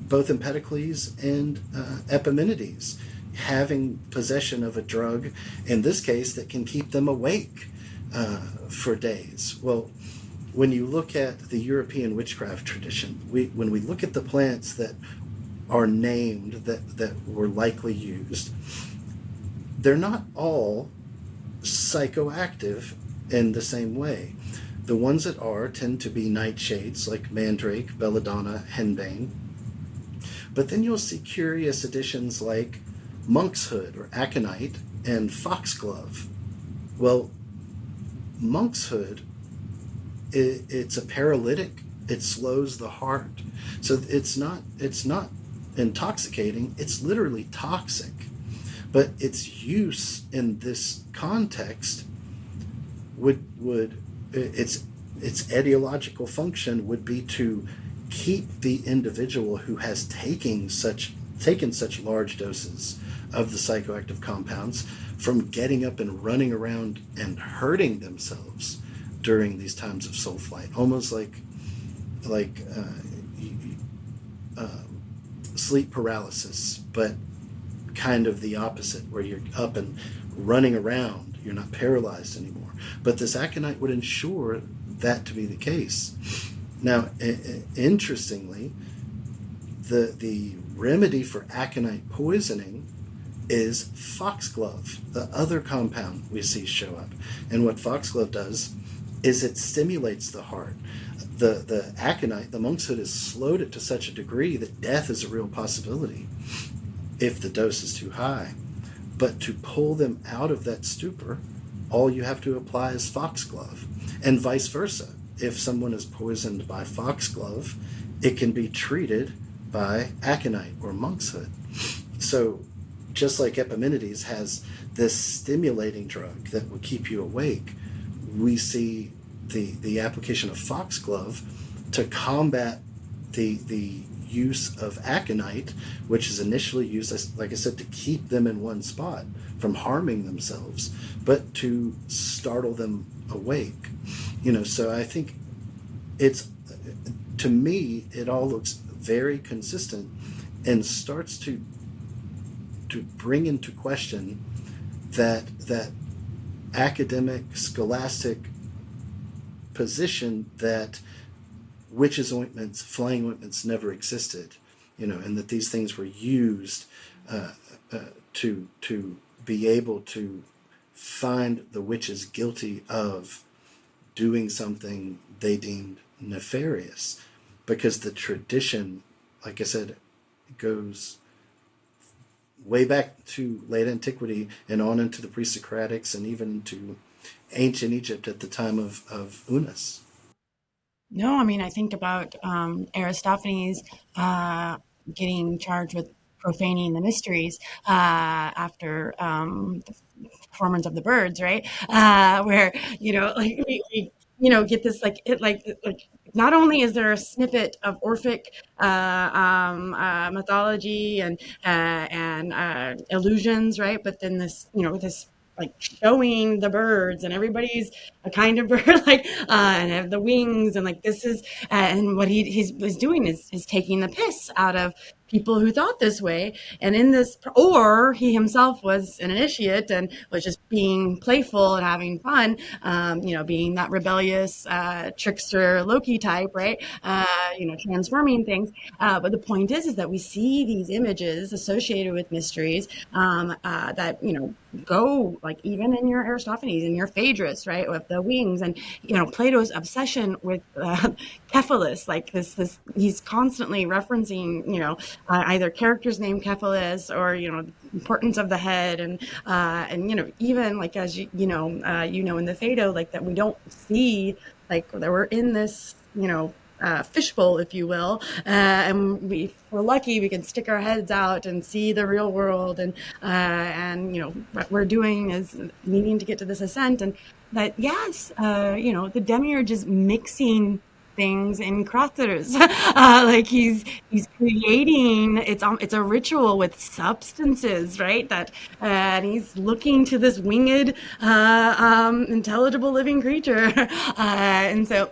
both Empedocles and Epimenides having possession of a drug, in this case, that can keep them awake for days. Well, when you look at the European witchcraft tradition, when we look at the plants that are named that were likely used, they're not all psychoactive in the same way. The ones that are tend to be nightshades like Mandrake, Belladonna, Henbane. But then you'll see curious additions like Monkshood or Aconite and Foxglove. Well, Monkshood, it's a paralytic. It slows the heart. So it's not intoxicating. It's literally toxic. But its use in this context would its etiological function would be to keep the individual who has taken such large doses of the psychoactive compounds from getting up and running around and hurting themselves during these times of soul flight, almost like sleep paralysis, but kind of the opposite, where you're up and running around. You're not paralyzed anymore. But this aconite would ensure that to be the case. Now, interestingly, the remedy for aconite poisoning is foxglove, the other compound we see show up. And what foxglove does is it stimulates the heart. The aconite, the monkshood, has slowed it to such a degree that death is a real possibility if the dose is too high. But to pull them out of that stupor, all you have to apply is foxglove, and vice versa. If someone is poisoned by foxglove, it can be treated by aconite or monkshood. So just like Epimenides has this stimulating drug that will keep you awake, we see the application of foxglove to combat the use of aconite, which is initially used, like I said, to keep them in one spot from harming themselves, but to startle them awake. So I think to me, it all looks very consistent and starts to bring into question that academic, scholastic position that witches' ointments, flying ointments never existed, and that these things were used to be able to find the witches guilty of doing something they deemed nefarious, because the tradition, like I said, goes way back to late antiquity and on into the pre-Socratics and even to ancient Egypt at the time of Unas. No, I mean, I think about Aristophanes getting charged with profaning the mysteries after the performance of the birds, right? Where like we get this like not only is there a snippet of Orphic mythology and illusions, right? But then this like showing the birds and everybody's a kind of bird, like and have the wings and like this is and what he was doing is taking the piss out of people who thought this way, and in this, or he himself was an initiate and was just being playful and having fun, being that rebellious trickster Loki type, right? Transforming things. But the point is that we see these images associated with mysteries that go like even in your Aristophanes, in your Phaedrus, right, with the wings, and Plato's obsession with Cephalus, like this he's constantly referencing either characters named Cephalus or the importance of the head, and even like as in the Phaedo, like that we don't see like that we're in this fishbowl, if you will, and if we're lucky, we can stick our heads out and see the real world, and what we're doing is needing to get to this ascent, and that yes, the demiurge is mixing things in crosses, like he's creating it's a ritual with substances, right? That and he's looking to this winged, intelligible living creature, and so.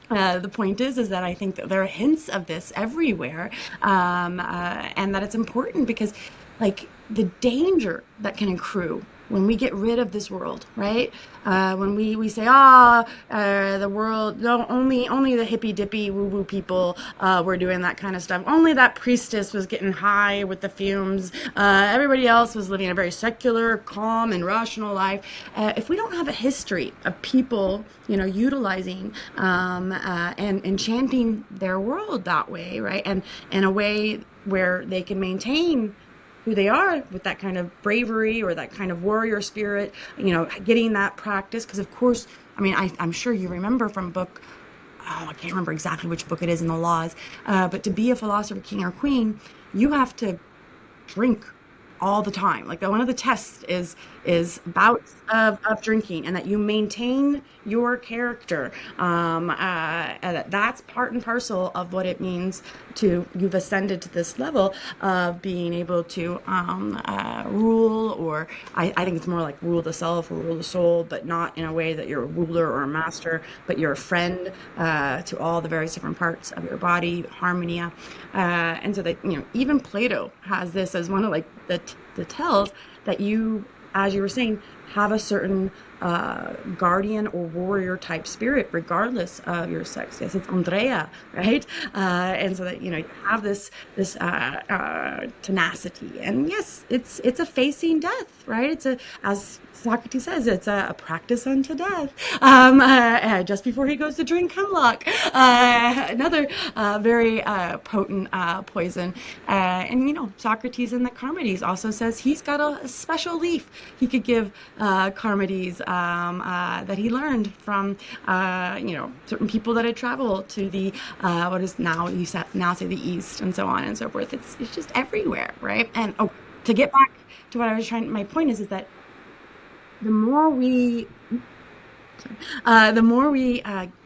The point is that I think that there are hints of this everywhere, and that it's important because, like, the danger that can accrue when we get rid of this world, right? When we say, the world, no, only the hippy dippy woo woo people were doing that kind of stuff. Only that priestess was getting high with the fumes. Everybody else was living a very secular, calm, and rational life. If we don't have a history of people, utilizing and enchanting their world that way, right, and in a way where they can maintain who they are with that kind of bravery or that kind of warrior spirit, getting that practice. Because, of course, I mean, I'm sure you remember from book, oh, I can't remember exactly which book it is in the laws, but to be a philosopher, king, or queen, you have to drink all the time. Like one of the tests is bouts of drinking, and that you maintain your character. And that's part and parcel of what it means to you've ascended to this level of being able to rule, or I think it's more like rule the self or rule the soul, but not in a way that you're a ruler or a master, but you're a friend to all the various different parts of your body, harmonia. And so that, even Plato has this as one of like the tells that you, as you were saying, have a certain guardian or warrior type spirit, regardless of your sex. Yes, it's Andrea, right? And so that you have this tenacity, and yes, it's a facing death, right? It's as Socrates says, it's a practice unto death. Just before he goes to drink hemlock, another very potent poison. And Socrates in the Charmides also says he's got a special leaf he could give Charmides that he learned from certain people that had traveled to the what is now say the East, and so on and so forth. It's just everywhere, right? And to get back to what I was trying, my point is that the more we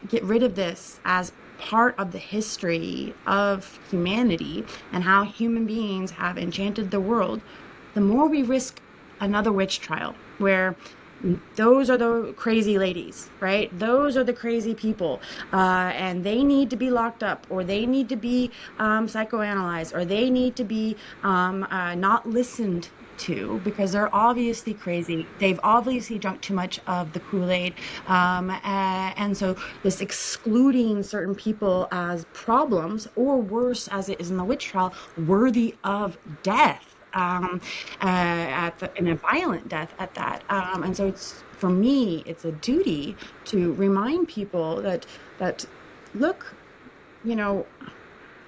get rid of this as part of the history of humanity and how human beings have enchanted the world, the more we risk another witch trial where those are the crazy ladies, right? Those are the crazy people, and they need to be locked up, or they need to be psychoanalyzed, or they need to be not listened to because they're obviously crazy. They've obviously drunk too much of the Kool-Aid. And so this excluding certain people as problems, or worse, as it is in the witch trial, worthy of death. In a violent death at that. And so for me, it's a duty to remind people that look,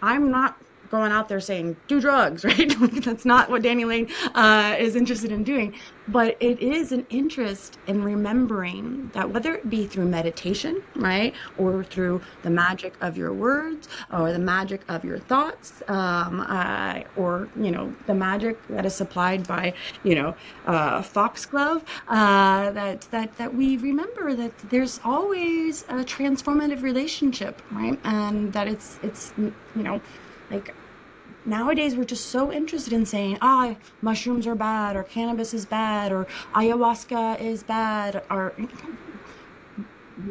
I'm not going out there saying do drugs, right? That's not what Danny Lane is interested in doing. But it is an interest in remembering that whether it be through meditation, right, or through the magic of your words, or the magic of your thoughts, or the magic that is supplied by foxglove, that we remember that there's always a transformative relationship, right, and that it's like. Nowadays, we're just so interested in saying, mushrooms are bad, or cannabis is bad, or ayahuasca is bad, or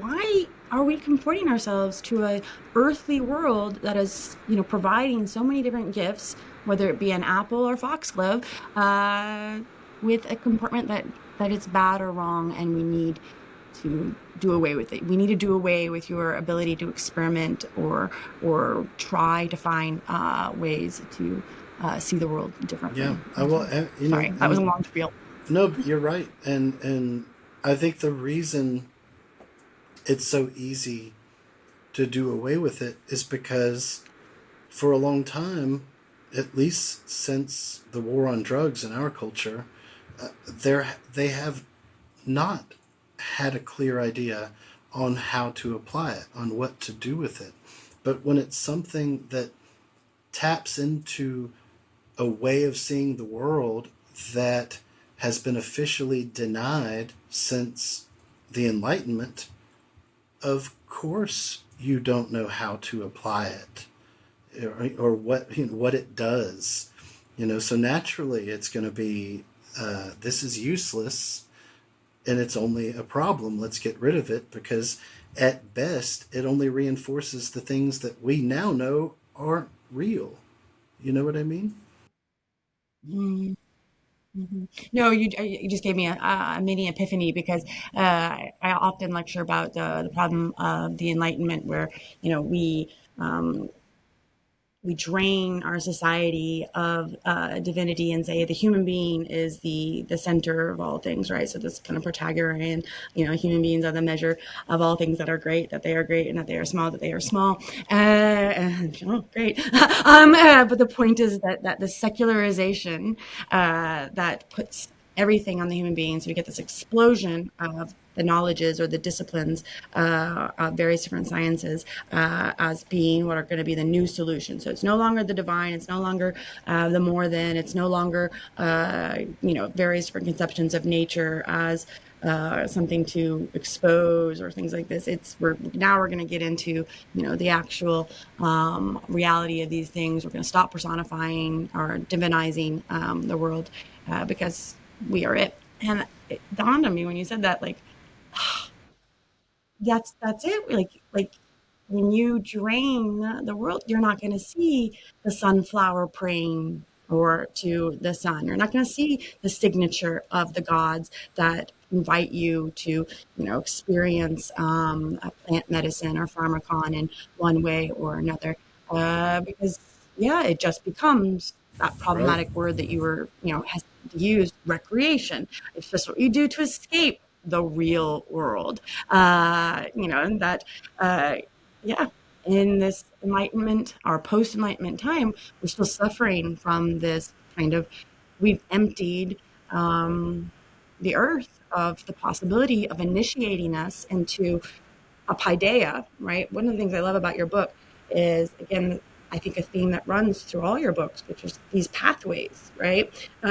why are we comporting ourselves to a earthly world that is, providing so many different gifts, whether it be an apple or foxglove, with a comportment that it's bad or wrong, and we need to do away with it. We need to do away with your ability to experiment or try to find ways to see the world differently. Yeah, I will. Sorry, that was a long spiel. No, you're right, and I think the reason it's so easy to do away with it is because for a long time, at least since the war on drugs in our culture, they have not had a clear idea on how to apply it, on what to do with it. But when it's something that taps into a way of seeing the world that has been officially denied since the Enlightenment, of course you don't know how to apply it, or what it does. So naturally it's going to be this is useless and it's only a problem. Let's get rid of it, because at best it only reinforces the things that we now know aren't real. You know what I mean? Mm. No, you just gave me a mini epiphany because I often lecture about the problem of the Enlightenment, where um, we drain our society of divinity and say the human being is the center of all things, right? So this kind of Protagorean, human beings are the measure of all things that are great, that they are great, and that they are small, that they are small. Great. But the point is that the secularization that puts everything on the human being. So we get this explosion of the knowledges or the disciplines of various different sciences as being what are going to be the new solution. So it's no longer the divine, it's no longer the more than, it's no longer various different conceptions of nature as something to expose or things like this. We're going to get into the actual reality of these things. We're going to stop personifying or divinizing the world because we are it. And it dawned on me when you said that, like, that's it. Like when you drain the world, you're not going to see the sunflower praying or to the sun. You're not going to see the signature of the gods that invite you to, experience a plant medicine or pharmacon in one way or another, because it just becomes that Right. problematic word that you were, hesitant to use, recreation. It's just what you do to escape the real world. And that, uh, yeah, in this enlightenment or post enlightenment time, we're still suffering from this kind of, we've emptied the earth of the possibility of initiating us into a paideia, right? One of the things I love about your book is, again, I think a theme that runs through all your books, which is these pathways, right? These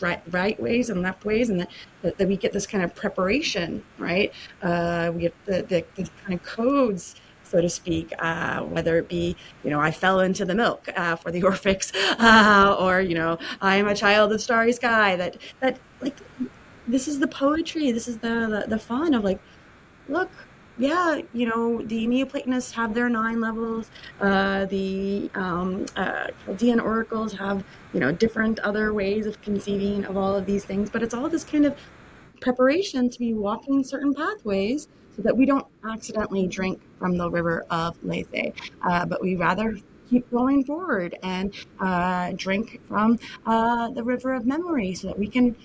right ways and left ways, and that we get this kind of preparation, right? We get the kind of codes, so to speak, whether it be, I fell into the milk for the Orphics, or, I am a child of starry sky, that like, this is the poetry, this is the fun of, like, look, yeah, the Neoplatonists have their 9 levels. The Chaldean oracles have, different other ways of conceiving of all of these things. But it's all this kind of preparation to be walking certain pathways so that we don't accidentally drink from the river of Lethe, but we rather keep going forward and drink from the river of memory so that we can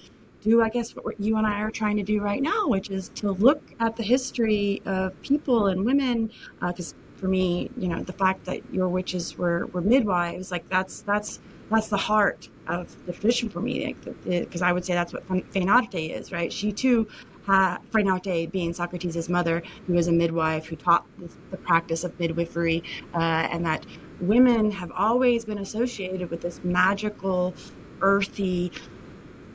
do, I guess, what you and I are trying to do right now, which is to look at the history of people and women. Because for me, the fact that your witches were midwives, like that's the heart of the tradition for me. Because I would say that's what Feinarte is, right? She too, Feinarte being Socrates' mother, who was a midwife, who taught the practice of midwifery, and that women have always been associated with this magical, earthy,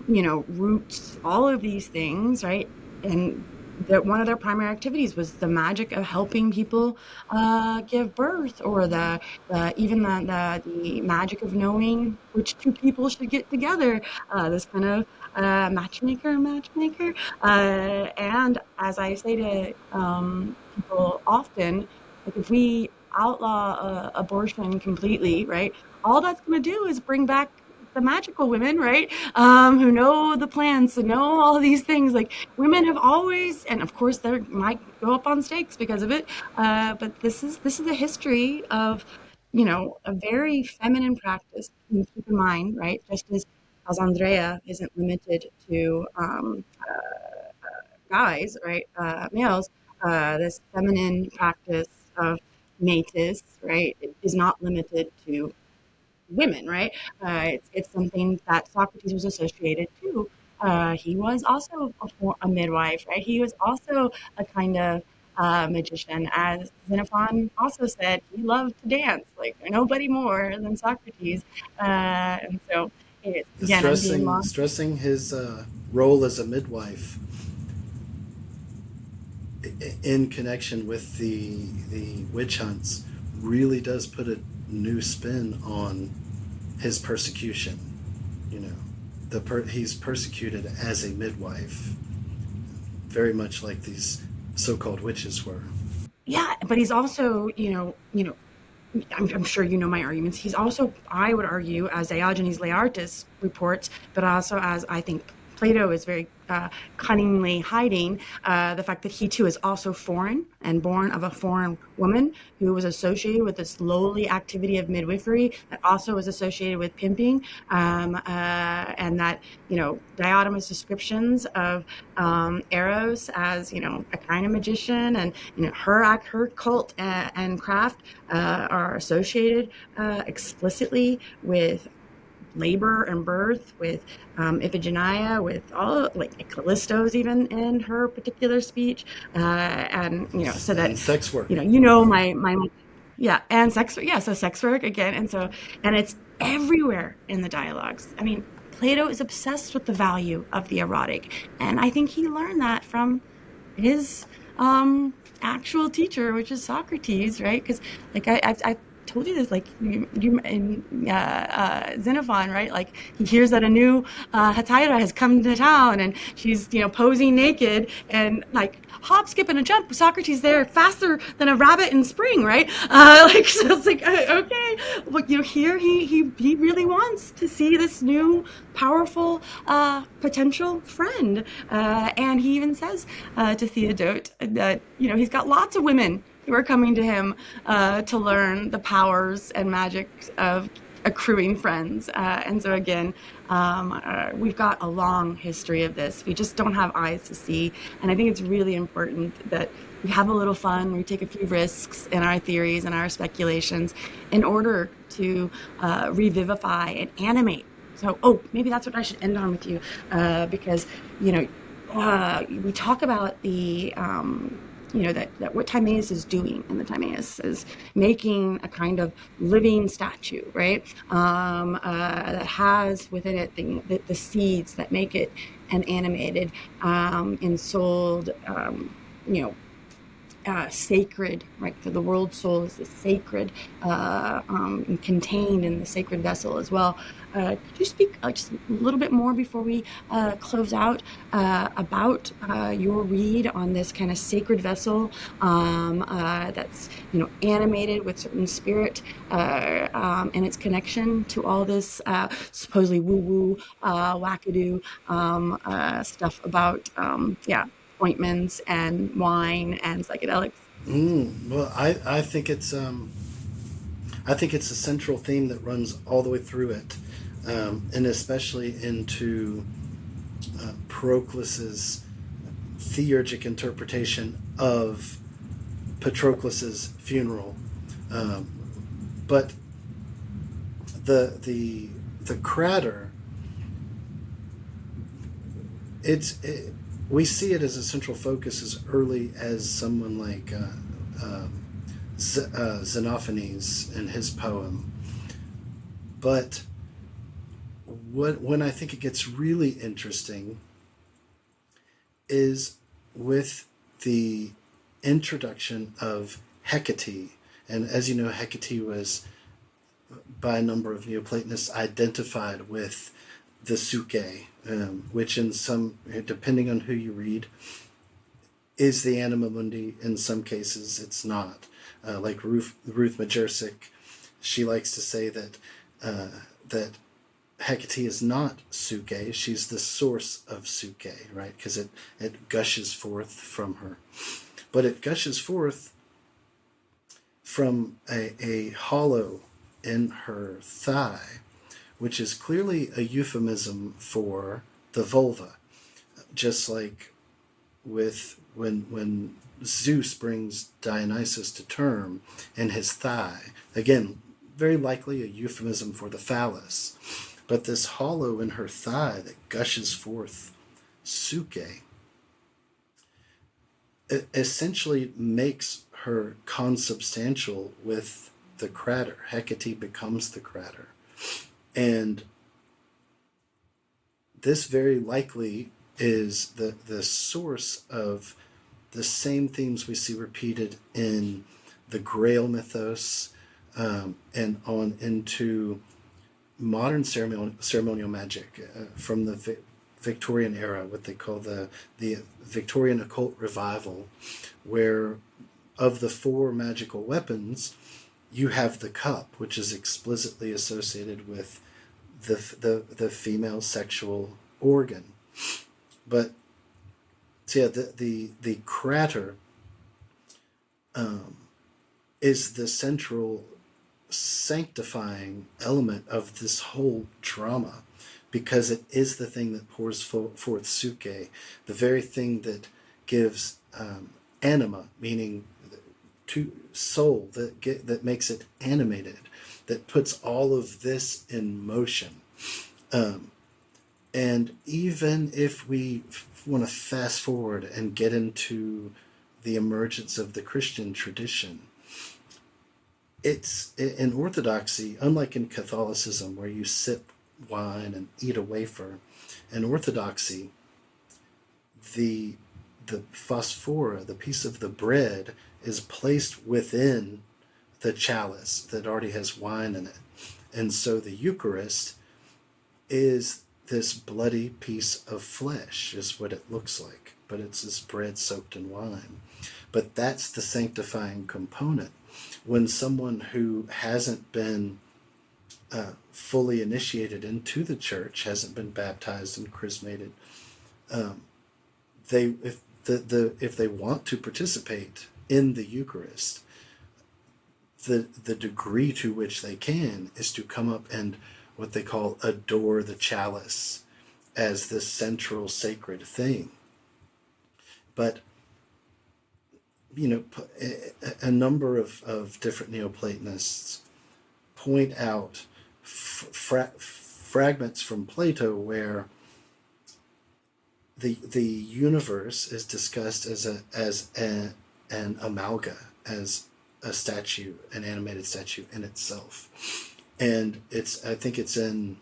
roots, all of these things, right? And that one of their primary activities was the magic of helping people give birth, or the magic of knowing which two people should get together. This kind of matchmaker. And as I say to people often, like, if we outlaw abortion completely, right, all that's going to do is bring back the magical women, right? Who know the plants and know all these things. Like, women have always, and of course they might go up on stakes because of it. But this is a history of, a very feminine practice. And keep in mind, right? Just as Andrea isn't limited to guys, right? Males. This feminine practice of metis, right, is not limited to women, right? It's something that Socrates was associated to. He was also a midwife, right? He was also a kind of magician. As Xenophon also said, he loved to dance, like nobody more than Socrates. And so, again, I'm being lost. Stressing his role as a midwife in connection with the witch hunts really does put a new spin on his persecution. He's persecuted as a midwife, very much like these so-called witches were. Yeah, but he's also, I'm sure you know my arguments. He's also, I would argue, as Diogenes Laertius reports, but also as I think Plato is very cunningly hiding the fact that he too is also foreign and born of a foreign woman who was associated with this lowly activity of midwifery that also was associated with pimping, and that Diodomus' descriptions of Eros as a kind of magician, and her cult and craft are associated explicitly with labor and birth, with Iphigenia, with all, like Callisto's even in her particular speech, and so that And sex work. my yeah, and sex, yeah, so sex work again, and it's everywhere in the dialogues. I mean, Plato is obsessed with the value of the erotic, and I think he learned that from his actual teacher, which is Socrates, right? Because like I told you this, like you in Xenophon, right? Like he hears that a new Hetaira has come to town, and she's posing naked and like hop, skip, and a jump. Socrates there faster than a rabbit in spring, right? Like so it's like okay, but here he really wants to see this new powerful potential friend, and he even says to Theodote that he's got lots of women who are coming to him to learn the powers and magic of accruing friends. And so again, we've got a long history of this. We just don't have eyes to see. And I think it's really important that we have a little fun, we take a few risks in our theories and our speculations in order to revivify and animate. So, maybe that's what I should end on with you, because, we talk about the, that what Timaeus is doing in the Timaeus is making a kind of living statue, right? That has within it the seeds that make it an animated, ensouled, sacred, right? For the world soul is the sacred, contained in the sacred vessel as well. Could you speak just a little bit more before we close out about your read on this kind of sacred vessel that's animated with certain spirit and its connection to all this supposedly woo-woo, wackadoo stuff about ointments and wine and psychedelics? Well, I think it's a central theme that runs all the way through it, and especially into Proclus's theurgic interpretation of Patroclus's funeral. But the crater, we see it as a central focus as early as someone like Xenophanes in his poem. But when I think it gets really interesting is with the introduction of Hecate. And as you know, Hecate was, by a number of Neoplatonists, identified with the Suke, which in some, depending on who you read, is the anima mundi. In some cases, it's not. Like Ruth Majersic, she likes to say that that Hecate is not Suke. She's the source of Suke, right? Because it gushes forth from her. But it gushes forth from a hollow in her thigh, which is clearly a euphemism for the vulva. Just like with when Zeus brings Dionysus to term in his thigh. Again, very likely a euphemism for the phallus. But this hollow in her thigh that gushes forth Suke essentially makes her consubstantial with the crater. Hecate becomes the crater. And this very likely is the source of the same themes we see repeated in the Grail mythos, and on into modern ceremonial magic from the Victorian era, what they call the Victorian occult revival, where of the 4 magical weapons, you have the cup, which is explicitly associated with the female sexual organ. But so yeah, the crater is the central sanctifying element of this whole drama, because it is the thing that pours forth suke, the very thing that gives anima, meaning to soul, that makes it animated, that puts all of this in motion. And even if we want to fast forward and get into the emergence of the Christian tradition, it's in Orthodoxy, unlike in Catholicism where you sip wine and eat a wafer. In Orthodoxy, the phosphora, the piece of the bread, is placed within the chalice that already has wine in it. And so the Eucharist is this bloody piece of flesh, is what it looks like, but it's this bread soaked in wine. But that's the sanctifying component. When someone who hasn't been fully initiated into the church, hasn't been baptized and chrismated, if they want to participate in the Eucharist, the degree to which they can is to come up and what they call adore the chalice as the central sacred thing. But a number of different Neoplatonists point out fragments from Plato where the universe is discussed as an amalga, as a statue, an animated statue in itself. And I think it's in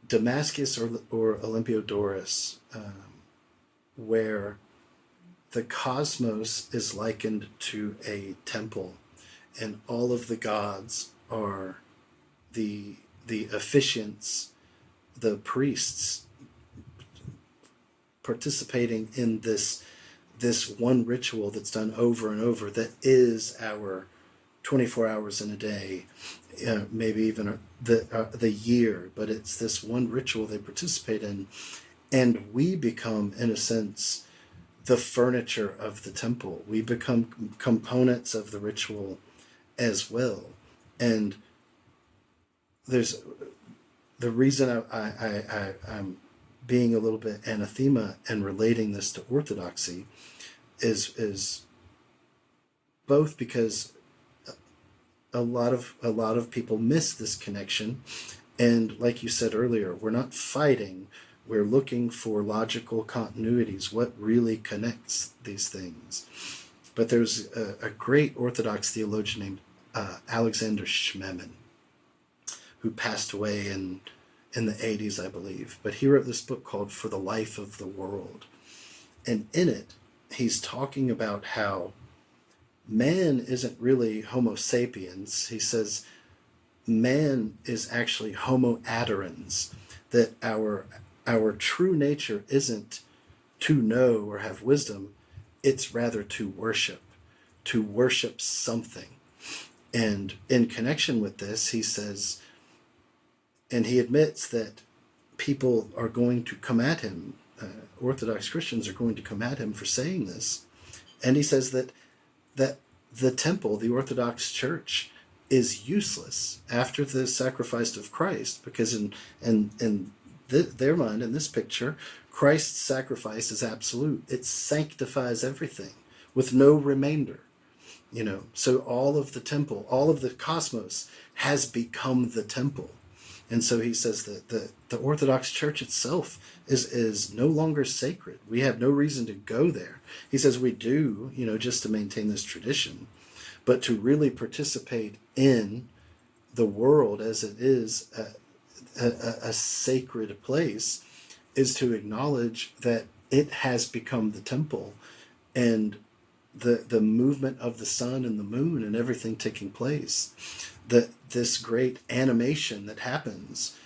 Damascus or Olympiodorus, where the cosmos is likened to a temple, and all of the gods are the officiants, the priests, participating in this one ritual that's done over and over, that is our 24 hours in a day, maybe even the year, but it's this one ritual they participate in, and we become, in a sense, the furniture of the temple. We become components of the ritual as well. And there's the reason I'm being a little bit anathema and relating this to Orthodoxy is both because a lot of people miss this connection, and like you said earlier, we're not fighting, we're looking for logical continuities, what really connects these things. But there's a great Orthodox theologian named Alexander Schmemann, who passed away in the 80s, I believe. But he wrote this book called For the Life of the World. And in it, he's talking about how man isn't really Homo sapiens. He says man is actually Homo adorans, that our true nature isn't to know or have wisdom, it's rather to worship something. And in connection with this, he says, and he admits that people are going to come at him, Orthodox Christians are going to come at him for saying this. And he says that the temple, the Orthodox Church, is useless after the sacrifice of Christ, because in their mind, in this picture, Christ's sacrifice is absolute. It sanctifies everything with no remainder. So all of the temple, all of the cosmos has become the temple. And so he says that the Orthodox Church itself is no longer sacred. We have no reason to go there. He says we do, just to maintain this tradition, but to really participate in the world as it is a sacred place is to acknowledge that it has become the temple, and the movement of the sun and the moon and everything taking place, that this great animation that happens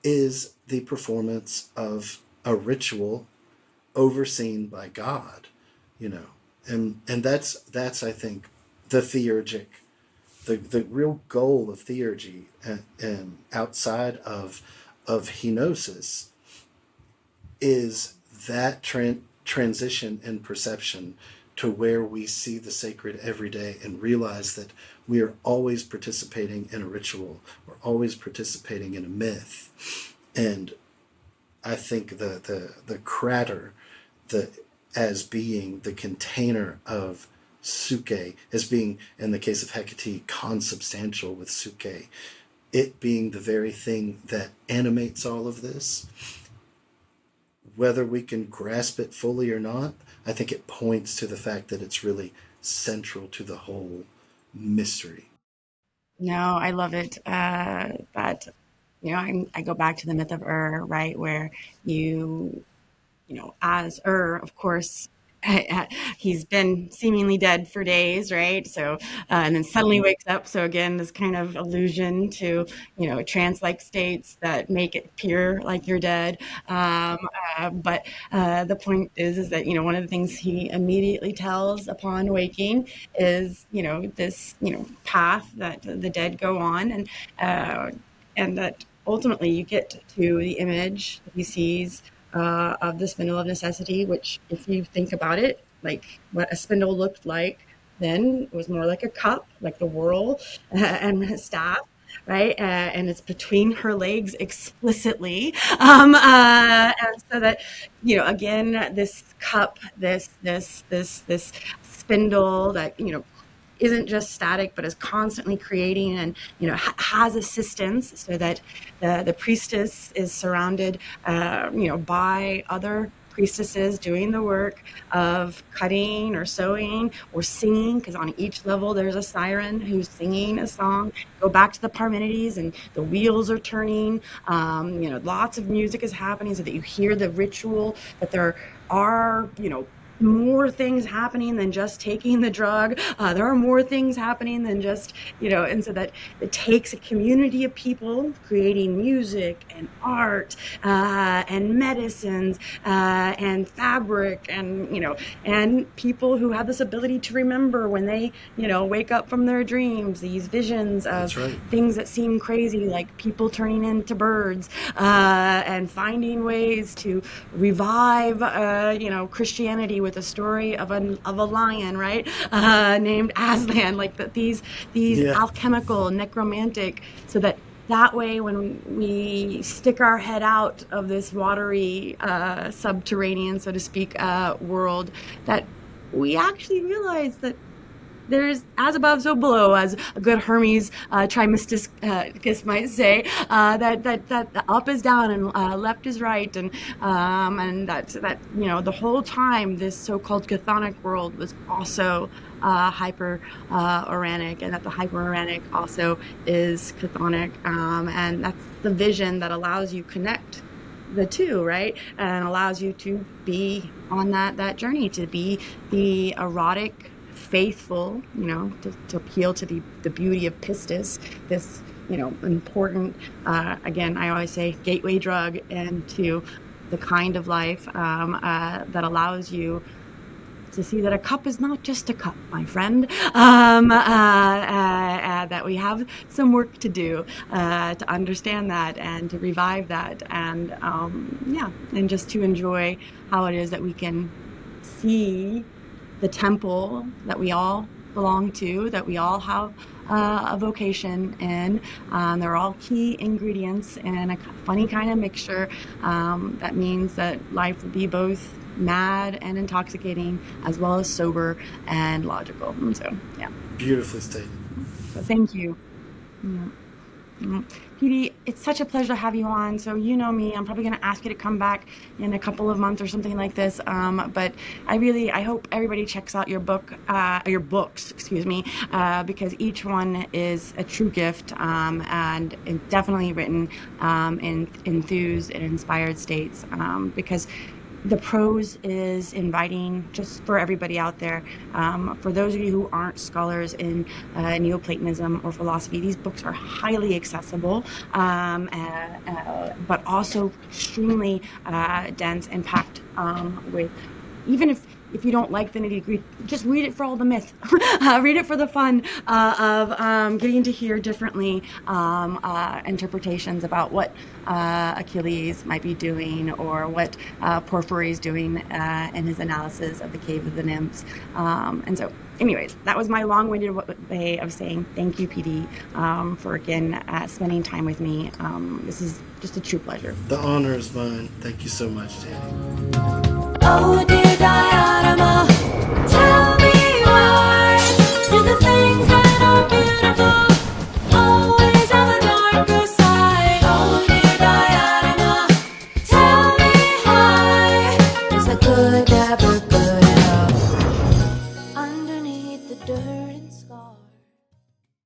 is the performance of a ritual overseen by God, and that's I think the theurgic the real goal of theurgy, outside of henosis, is that transition in perception to where we see the sacred every day and realize that we are always participating in a ritual, we're always participating in a myth. And I think the crater, as being the container of suke, as being, in the case of Hecate, consubstantial with suke, it being the very thing that animates all of this, whether we can grasp it fully or not, I think it points to the fact that it's really central to the whole mystery. No, I love it. That I go back to the myth of right, where as of course, he's been seemingly dead for days, right? So, and then suddenly wakes up. So again, this kind of allusion to, trance-like states that make it appear like you're dead. But the point is that, one of the things he immediately tells upon waking is, this, path that the dead go on, and that ultimately you get to the image that he sees of the spindle of necessity, which, if you think about it, like what a spindle looked like then, it was more like a cup, like the whorl, and a staff, right? And it's between her legs explicitly. And so that, again, this cup, this spindle that, isn't just static, but is constantly creating, and has assistance, so that the priestess is surrounded, by other priestesses doing the work of cutting or sewing or singing, because on each level there's a siren who's singing a song. Go back to the Parmenides, and the wheels are turning. Lots of music is happening, so that you hear the ritual, that there are, more things happening than just taking the drug. There are more things happening than just, and so that it takes a community of people creating music and art, and medicines, and fabric, and people who have this ability to remember when they, wake up from their dreams, these visions of things that seem crazy, like people turning into birds, and finding ways to revive, Christianity with a story of a lion, right, named Aslan, like these alchemical, necromantic, so that way, when we stick our head out of this watery, subterranean, so to speak, world, that we actually realize that there's as above, so below, as a good Hermes Trismegistus might say, that the up is down and left is right, and that the whole time this so-called chthonic world was also hyper Uranic, and that the hyper Uranic also is chthonic, and that's the vision that allows you connect the two, right, and allows you to be on that journey, to be the erotic faithful, to appeal to the beauty of pistis, this, important, again, I always say, gateway drug into the kind of life that allows you to see that a cup is not just a cup, my friend, that we have some work to do to understand that and to revive that, and and just to enjoy how it is that we can see the temple that we all belong to, that we all have a vocation in. They're all key ingredients in a funny kind of mixture that means that life will be both mad and intoxicating, as well as sober and logical. And so, yeah. Beautifully stated. So thank you. Petey, it's such a pleasure to have you on. So you know me, I'm probably going to ask you to come back in a couple of months or something like this. But I hope everybody checks out your books, because each one is a true gift, and definitely written in enthused and inspired states, because the prose is inviting, just for everybody out there. For those of you who aren't scholars in Neoplatonism or philosophy, these books are highly accessible, but also extremely dense and packed with, even if if you don't like the nitty-gritty, just read it for all the myth. Read it for the fun of getting to hear differently interpretations about what Achilles might be doing, or what Porphyry is doing in his analysis of the Cave of the Nymphs. And so, anyways, that was my long-winded way of saying thank you, PD, for again spending time with me. This is just a true pleasure. The honor is mine. Thank you so much, Danny. Oh dear diorama, tell